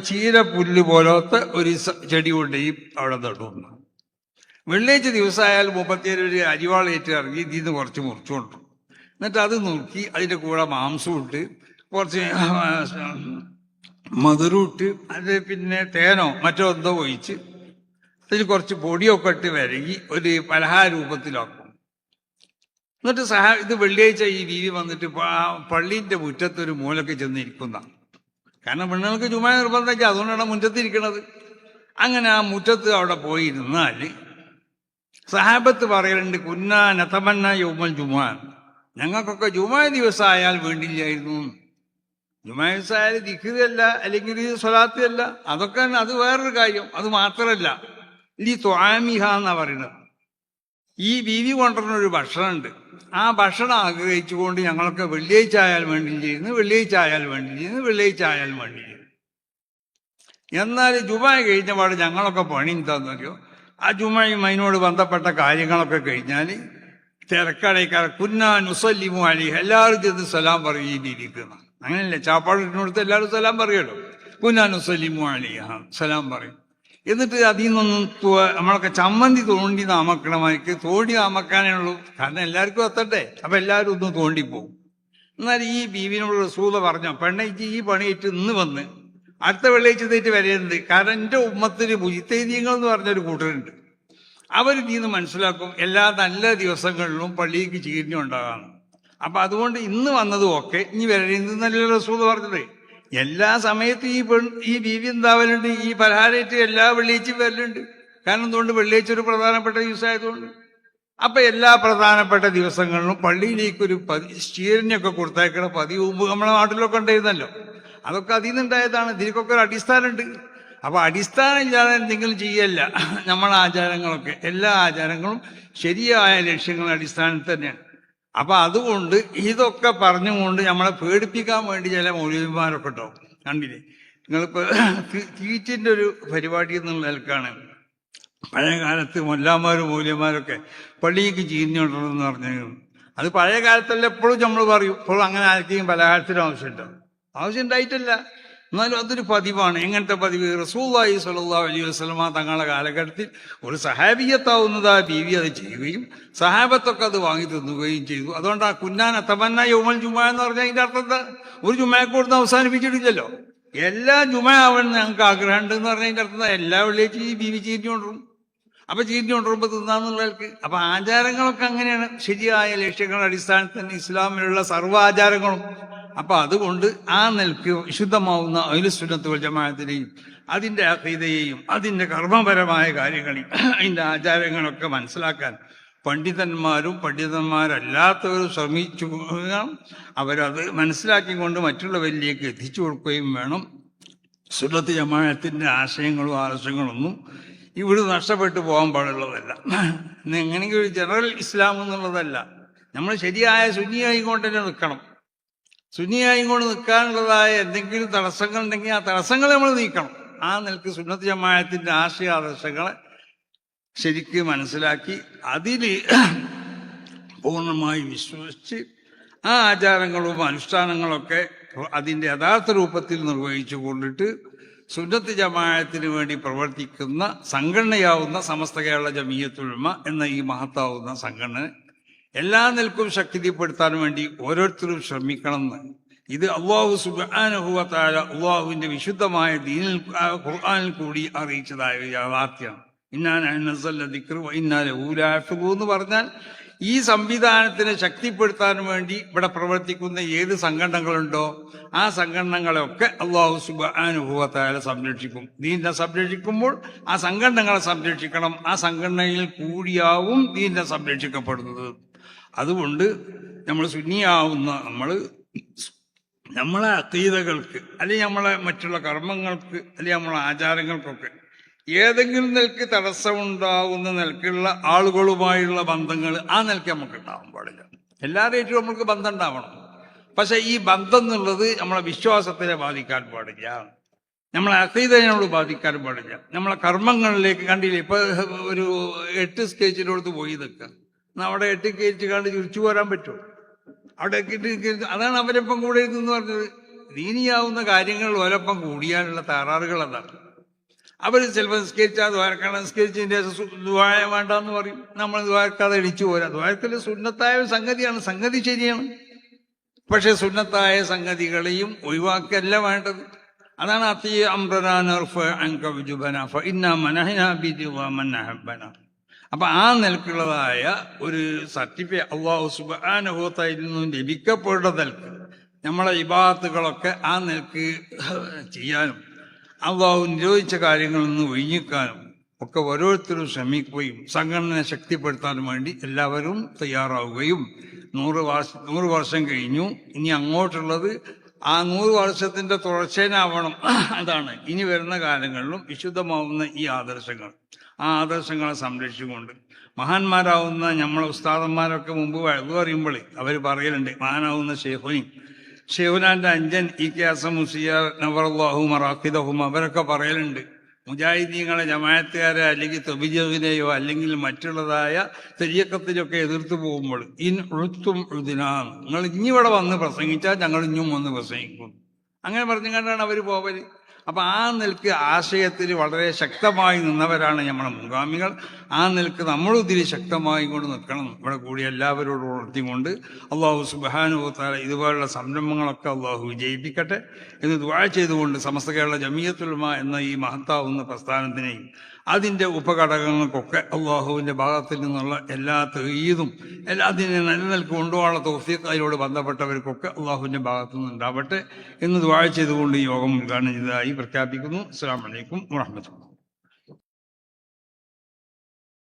ചീരപ്പുല്ല് പോലത്തെ ഒരു ചെടി കൊണ്ടുപോയി അവിടെ നടുന്നു. വെള്ളിയാഴ്ച ദിവസമായാൽ 37 അരിവാളേറ്റ് ഇറങ്ങി ഇതിന്ന് കുറച്ച് മുറിച്ചുകൊണ്ടു. എന്നിട്ട് അത് നുറുക്കി അതിൻ്റെ കൂടെ മാംസം ഇട്ട് കുറച്ച് മധുരം ഇട്ട് അത് പിന്നെ തേനോ മറ്റോ എന്തോ ഒഴിച്ച് അതിൽ കുറച്ച് പൊടിയൊക്കെ ഇട്ട് വരകി ഒരു പലഹാര രൂപത്തിലാക്കും. എന്നിട്ട് ഇത് വെള്ളിയാഴ്ച ഈ ബീവി വന്നിട്ട് പള്ളീൻ്റെ മുറ്റത്തൊരു മൂലക്ക് ചെന്നിരിക്കുന്ന, കാരണം പെണ്ണുങ്ങൾക്ക് ജുമാ നിർബന്ധമാക്കി, അതുകൊണ്ടാണ് മുറ്റത്തിരിക്കണത്. അങ്ങനെ ആ മുറ്റത്ത് അവിടെ പോയിരുന്നാൽ സഹാബത്ത് പറയലുണ്ട്, കുന്നാ നതമന്ന യൗമൽ ജുമാ, ഞങ്ങൾക്കൊക്കെ ജുമാ ദിവസമായാൽ വേണ്ടില്ലായിരുന്നു. ജുമാ ദിവസമായാൽ ദിക്റല്ല, അല്ലെങ്കിൽ സ്വലാത്ത് അല്ല, അതൊക്കെ അത് വേറൊരു കാര്യം. അത് മാത്രമല്ല ഈ ത്വാമിഹ എന്നാ പറയുന്നത്. ഈ ബീവി കൊണ്ടുവരുന്നൊരു ഭക്ഷണമുണ്ട്, ആ ഭക്ഷണം ആഗ്രഹിച്ചുകൊണ്ട് ഞങ്ങളൊക്കെ വെള്ളിയാഴ്ച ആയാൽ വേണ്ടിയിരുന്നു, വെള്ളിയാഴ്ച ആയാൽ വേണ്ടിയിരുന്നു, വെള്ളിയാഴ്ച ആയാൽ വേണ്ടിയിരുന്നു. എന്നാൽ ജുമാ കഴിഞ്ഞ പാട് ഞങ്ങളൊക്കെ പണി എന്താണെന്നറിയോ, ആ ജുമയും അതിനോട് ബന്ധപ്പെട്ട കാര്യങ്ങളൊക്കെ കഴിഞ്ഞാൽ തിരക്കടയ്ക്കാർ കുന്നാ നുസല്ലിമു അലൈഹി, എല്ലാവരും ചെന്ന് സലാം പറയും. ഈ ബീവിക്കുന്ന അങ്ങനെയല്ലേ, ചാപ്പാടിനടുത്ത് എല്ലാവരും സലാം പറയുമല്ലോ. കുന്നാ നുസല്ലിമു അലൈഹ, സലാം പറയും. എന്നിട്ട് അതിൽ നിന്നൊന്നും നമ്മളൊക്കെ ചമ്മന്തി തോണ്ടി നാമക്കണമായിരിക്കും. തോണ്ടി നാമക്കാനേ ഉള്ളൂ, കാരണം എല്ലാവർക്കും എത്തട്ടെ. അപ്പൊ എല്ലാവരും ഒന്ന് തോണ്ടിപ്പോവും. എന്നാൽ ഈ ബീവിനോട് റസൂല പറഞ്ഞോ, പെണ്ണേച്ച് ഈ പണിയിട്ട് ഇന്ന് വന്ന് അടുത്ത വെള്ളിയാഴ്ച തേറ്റ് വരരുത്, കാരണം എൻ്റെ ഉമ്മത്തിന് മുജിത്തൈദ്യങ്ങൾ എന്ന് പറഞ്ഞൊരു കൂട്ടരുണ്ട്. അവർ ഇതിന്ന് മനസ്സിലാക്കും എല്ലാ നല്ല ദിവസങ്ങളിലും പള്ളിക്ക് ചീരിഞ്ഞുണ്ടാകാം. അപ്പൊ അതുകൊണ്ട് ഇന്ന് വന്നതും ഒക്കെ ഇനി വരരുത് നല്ല റസൂല പറഞ്ഞത്. എല്ലാ സമയത്തും ഈ ബീവി എന്താവലുണ്ട്, ഈ പലഹാരമായിട്ട് എല്ലാ വെള്ളിയാഴ്ചയും വരലുണ്ട്. കാരണം എന്തുകൊണ്ട്? വെള്ളിയാഴ്ച ഒരു പ്രധാനപ്പെട്ട ദിവസമായതുകൊണ്ട്. അപ്പൊ എല്ലാ പ്രധാനപ്പെട്ട ദിവസങ്ങളിലും പള്ളിയിലേക്കൊരു സ്റ്റീറിനൊക്കെ കൊടുത്തേക്കണ പതിവ് മുമ്പ് നമ്മളെ നാട്ടിലൊക്കെ ഉണ്ടായിരുന്നല്ലോ. അതൊക്കെ അതിൽ നിന്നുണ്ടായതാണ്. ഇതിനൊക്കെ ഒരു അടിസ്ഥാനമുണ്ട്. അപ്പൊ അടിസ്ഥാനം ഇല്ലാതെ എന്തെങ്കിലും ചെയ്യല്ല. നമ്മളെ ആചാരങ്ങളൊക്കെ, എല്ലാ ആചാരങ്ങളും ശരിയായ ലക്ഷ്യങ്ങളുടെ അടിസ്ഥാനത്തിൽ തന്നെയാണ്. അപ്പൊ അതുകൊണ്ട് ഇതൊക്കെ പറഞ്ഞുകൊണ്ട് നമ്മളെ പേടിപ്പിക്കാൻ വേണ്ടി ചില മൗലവിമാരൊക്കെ ഉണ്ടാവും. കണ്ടില്ലേ നിങ്ങളിപ്പോ തീറ്റിന്റെ ഒരു പരിപാടി എന്നുള്ള നിലക്കാണ് പഴയ കാലത്ത് മൊല്ലാമാരും മൗലവിമാരൊക്കെ പള്ളിക്ക് ചീഞ്ഞുകൊണ്ടിരുന്നെന്ന് പറഞ്ഞു. അത് പഴയ കാലത്തല്ല, എപ്പോഴും നമ്മൾ പറയും. ഇപ്പോഴും അങ്ങനെ ആർക്കെങ്കിലും പലഹാരത്തിനും ആവശ്യമുണ്ടാവും. ആവശ്യം ഉണ്ടായിട്ടല്ല, എന്നാലും അതൊരു പതിവാണ്. എങ്ങനത്തെ പതിവ്? റസൂലുള്ളാഹി സ്വല്ലല്ലാഹു അലൈഹി വസല്ലമ തങ്ങളുടെ കാലഘട്ടത്തിൽ ഒരു സഹാബിയത്താവുന്നത് ആ ബീവി അത് ചെയ്യുകയും സഹാബത്തൊക്കെ അത് വാങ്ങി തിന്നുകയും ചെയ്തു. അതുകൊണ്ട് ആ കുന്നാന തമന്ന യൗമൽ ജുമുഅ എന്ന് പറഞ്ഞാൽ അതിന്റെ അർത്ഥം എന്താ? ഒരു ജുമഅക്ക് കൊടുത്ത് അവസാനിപ്പിച്ചിട്ടില്ലല്ലോ. എല്ലാ ജുമഅ ആവണം ഞങ്ങൾക്ക് ആഗ്രഹമുണ്ട് എന്ന് പറഞ്ഞാൽ അതിന്റെ അർത്ഥം എല്ലാ വെള്ളിയാഴ്ച ഈ ബീവി ചീരിഞ്ഞുകൊണ്ടിരും. അപ്പൊ ചീരിഞ്ഞുകൊണ്ടിരുമ്പോൾ തിന്നാന്നുള്ളവർക്ക്. അപ്പൊ ആചാരങ്ങളൊക്കെ അങ്ങനെയാണ്. ശരിയായ ലക്ഷ്യങ്ങളുടെ അടിസ്ഥാനത്തിൽ തന്നെ ഇസ്ലാമിലുള്ള സർവ്വ ആചാരങ്ങളും. അപ്പൊ അതുകൊണ്ട് ആ നിലക്ക് വിശുദ്ധമാവുന്ന അഹ്ലുസുന്നത്ത് വൽ ജമാഅത്തിനെയും അതിന്റെ അഖീദയെയും അതിന്റെ കർമ്മപരമായ കാര്യങ്ങളെയും അതിന്റെ ആചാരങ്ങളൊക്കെ മനസ്സിലാക്കാൻ പണ്ഡിതന്മാരും പണ്ഡിതന്മാരല്ലാത്തവരും ശ്രമിച്ചു. അവരത് മനസ്സിലാക്കിക്കൊണ്ട് മറ്റുള്ളവരിലേക്ക് എത്തിച്ചു കൊടുക്കുകയും വേണം. സുന്നത്ത് ജമാഅത്തിന്റെ ആശയങ്ങളും ആദർശങ്ങളൊന്നും ഇവിടെ നഷ്ടപ്പെട്ടു പോകാൻ പാടുള്ളതല്ല. എങ്ങനെയെങ്കിലും ഒരു ജനറൽ ഇസ്ലാം എന്നുള്ളതല്ല. നമ്മൾ ശരിയായ സുന്നിയായിക്കൊണ്ട് തന്നെ നിൽക്കണം. സുന്നിയായിക്കൊണ്ട് നിൽക്കാനുള്ളതായ എന്തെങ്കിലും തടസ്സങ്ങൾ ഉണ്ടെങ്കിൽ ആ തടസ്സങ്ങൾ നമ്മൾ നീക്കണം. ആ നിലക്ക് സുന്നത്ത് ജമാഅത്തിന്റെ ആശയ ആദർശങ്ങളെ ശരിക്ക് മനസ്സിലാക്കി അതിൽ പൂർണ്ണമായി വിശ്വസിച്ച് ആ ആചാരങ്ങളും അനുഷ്ഠാനങ്ങളൊക്കെ അതിൻ്റെ യഥാർത്ഥ രൂപത്തിൽ നിർവഹിച്ചു കൊണ്ടിട്ട് സുന്നത്ത് ജമാഅത്തിന് വേണ്ടി പ്രവർത്തിക്കുന്ന സംഘടനയാവുന്ന സമസ്ത കേരള ജമീയത്തുൽ ഉലമ എന്ന ഈ മഹത്താവുന്ന സംഘടന എല്ലാ നിലക്കും ശക്തിപ്പെടുത്താൻ വേണ്ടി ഓരോരുത്തരും ശ്രമിക്കണമെന്ന് ഇത് അല്ലാഹു സുബ്ഹാനഹു വ തആല അല്ലാഹുവിന്റെ വിശുദ്ധമായ ദീനിൽ ഖുർആനിൽ കൂടി അറിയിച്ചതായ യാഥാർത്ഥ്യമാണ്. ഇന്നാ നസ്സൽന ദിക്റ വ ഇന്നാ ലഹു ലഹാഫിളൂൻ എന്ന് പറഞ്ഞാൽ ഈ സംവിധാനത്തിനെ ശക്തിപ്പെടുത്താൻ വേണ്ടി ഇവിടെ പ്രവർത്തിക്കുന്ന ഏത് സംഘടനകളുണ്ടോ ആ സംഘടനകളെയൊക്കെ അല്ലാഹു സുബ്ഹാനഹു വ തആല സംരക്ഷിക്കും. ദീനിനെ സംരക്ഷിക്കുമ്പോൾ ആ സംഘടനകളെ സംരക്ഷിക്കണം. ആ സംഘടനയിൽ കൂടിയാവും ദീനിനെ സംരക്ഷിക്കപ്പെടുന്നത്. അതുകൊണ്ട് നമ്മൾ സുന്നിയാവുന്ന നമ്മളെ അഖീദകൾക്ക് അല്ലെങ്കിൽ നമ്മളെ മറ്റുള്ള കർമ്മങ്ങൾക്ക് അല്ലെങ്കിൽ നമ്മളെ ആചാരങ്ങൾക്കൊക്കെ ഏതെങ്കിലും നിലക്ക് തടസ്സമുണ്ടാവുന്ന നിലക്കുള്ള ആളുകളുമായുള്ള ബന്ധങ്ങൾ ആ നിലക്ക് നമുക്ക് ഉണ്ടാവാൻ പാടില്ല. എല്ലാവരുമായിട്ടും നമുക്ക് ബന്ധം ഉണ്ടാവണം. പക്ഷെ ഈ ബന്ധം എന്നുള്ളത് നമ്മളെ വിശ്വാസത്തിനെ ബാധിക്കാൻ പാടില്ല, നമ്മളെ അഖീദയോട് ബാധിക്കാൻ പാടില്ല. നമ്മളെ കർമ്മങ്ങളിലേക്ക് കണ്ടില്ലേ, ഇപ്പൊ ഒരു 8 സ്റ്റേജിനോടത്ത് പോയി നിൽക്കുക, അവിടെ 8 കയറ്റി കണ്ട് തിരിച്ചു പോരാൻ പറ്റുമോ? അവിടെ അതാണ് അവരൊപ്പം കൂടെ എന്ന് പറഞ്ഞത്. ദീനിയാവുന്ന കാര്യങ്ങൾ ഓരൊപ്പം കൂടിയാനുള്ള തകരാറുകൾ അതാണ്. അവർ ചിലപ്പോൾ നിസ്കരിച്ചാൽ ദ്വാരക്കണം, നിസ്കരിച്ചതിൻ്റെ ദ്വാര വേണ്ടെന്ന് പറയും. നമ്മൾ ദ്വാരക്കാതെ എണിച്ചു പോരാ. ദ്വാരക്കൽ സുന്നത്തായ സംഗതിയാണ്, സംഗതി ശരിയാണ്. പക്ഷെ സുന്നത്തായ സംഗതികളെയും ഒഴിവാക്കല്ല വേണ്ടത്. അതാണ് അത്തി അംറനാൻ. അപ്പൊ ആ നിലക്കുള്ളതായ ഒരു സർട്ടിഫിക്കറ്റ് അല്ലാഹു സുബ്ഹാനഹു വ തആലയിൽ നിന്നും ലഭിക്കപ്പെടുന്ന നിലക്ക് നമ്മളെ ഇബാദത്തുകളൊക്കെ ആ നിലക്ക് ചെയ്യാനും അല്ലാഹു നിരോധിച്ച കാര്യങ്ങളിൽ നിന്ന് ഒഴിഞ്ഞിക്കാനും ഒക്കെ ഓരോരുത്തരും ശ്രമിക്കുകയും സംഘടനയെ ശക്തിപ്പെടുത്താൻ വേണ്ടി എല്ലാവരും തയ്യാറാവുകയും 100 വർഷം കഴിഞ്ഞു, ഇനി അങ്ങോട്ടുള്ളത് ആ 100 വർഷത്തിന്റെ തുടർച്ചയാവണം. അതാണ് ഇനി വരുന്ന കാലങ്ങളിലും വിശുദ്ധമാവുന്ന ഈ ആദർശങ്ങൾ. ആ ആദർശങ്ങളെ സംരക്ഷിച്ചുകൊണ്ട് മഹാന്മാരാവുന്ന നമ്മളെ ഉസ്താദന്മാരൊക്കെ മുമ്പ് വഴുതു പറയുമ്പോൾ അവർ പറയലുണ്ട്, മഹാനാവുന്ന ഷെയ്ഖുനാന്റെ അഞ്ചൻ ഇ.കെ. ഹസൻ മുസ്ലിയാർ നവറല്ലാഹു മറാഖിദഹും അവരൊക്കെ പറയലുണ്ട്, മുജാഹിദീങ്ങളെ ജമാഅത്തുകാരെ അല്ലെങ്കിൽ തബ്ലീഗിനെയോ അല്ലെങ്കിൽ മറ്റുള്ളതായ തരീഖത്തിലൊക്കെ എതിർത്ത് പോകുമ്പോൾ നിങ്ങൾ ഇനി ഇവിടെ വന്ന് പ്രസംഗിച്ചാൽ ഞങ്ങൾ ഇനിയും വന്ന് പ്രസംഗിക്കും. അങ്ങനെ പറഞ്ഞുകൊണ്ടാണ് അവർ പോവല്. അപ്പൊ ആ നിലക്ക് ആശയത്തിൽ വളരെ ശക്തമായി നിന്നവരാണ് നമ്മളെ മുൻഗാമികൾ. ആ നിലക്ക് നമ്മളും ഇതിൽ ശക്തമായി കൊണ്ട് നിൽക്കണം. ഇവിടെ കൂടി എല്ലാവരോടും ഉണർത്തിക്കൊണ്ട് അല്ലാഹു സുബ്ഹാനഹു വ തആല ഇതുപോലുള്ള സംരംഭങ്ങളൊക്കെ അല്ലാഹു വിജയിപ്പിക്കട്ടെ എന്ന് ദുആ ചെയ്തുകൊണ്ട് സമസ്ത കേരള ജമീയത്തുൽ ഉലമ എന്ന ഈ മഹത്താവുന്ന പ്രസ്ഥാനത്തിനെയും അതിൻ്റെ ഉപഘടകങ്ങൾക്കൊക്കെ അള്ളാഹുവിൻ്റെ ഭാഗത്തിൽ നിന്നുള്ള എല്ലാ തഈദും അതിനെ നിലനിൽക്ക് കൊണ്ടുപോകാനുള്ള തൗഫീഖ് അതിനോട് ബന്ധപ്പെട്ടവർക്കൊക്കെ അള്ളാഹുവിൻ്റെ ഭാഗത്തു നിന്നുണ്ടാവട്ടെ എന്ന് ദുആ ചെയ്തുകൊണ്ട് ഈ യോഗം ഉദ്ഘാടനം ചെയ്തതായി പ്രഖ്യാപിക്കുന്നു. അസ്സലാമു അലൈക്കും വറഹ്മത്തുള്ളാഹി.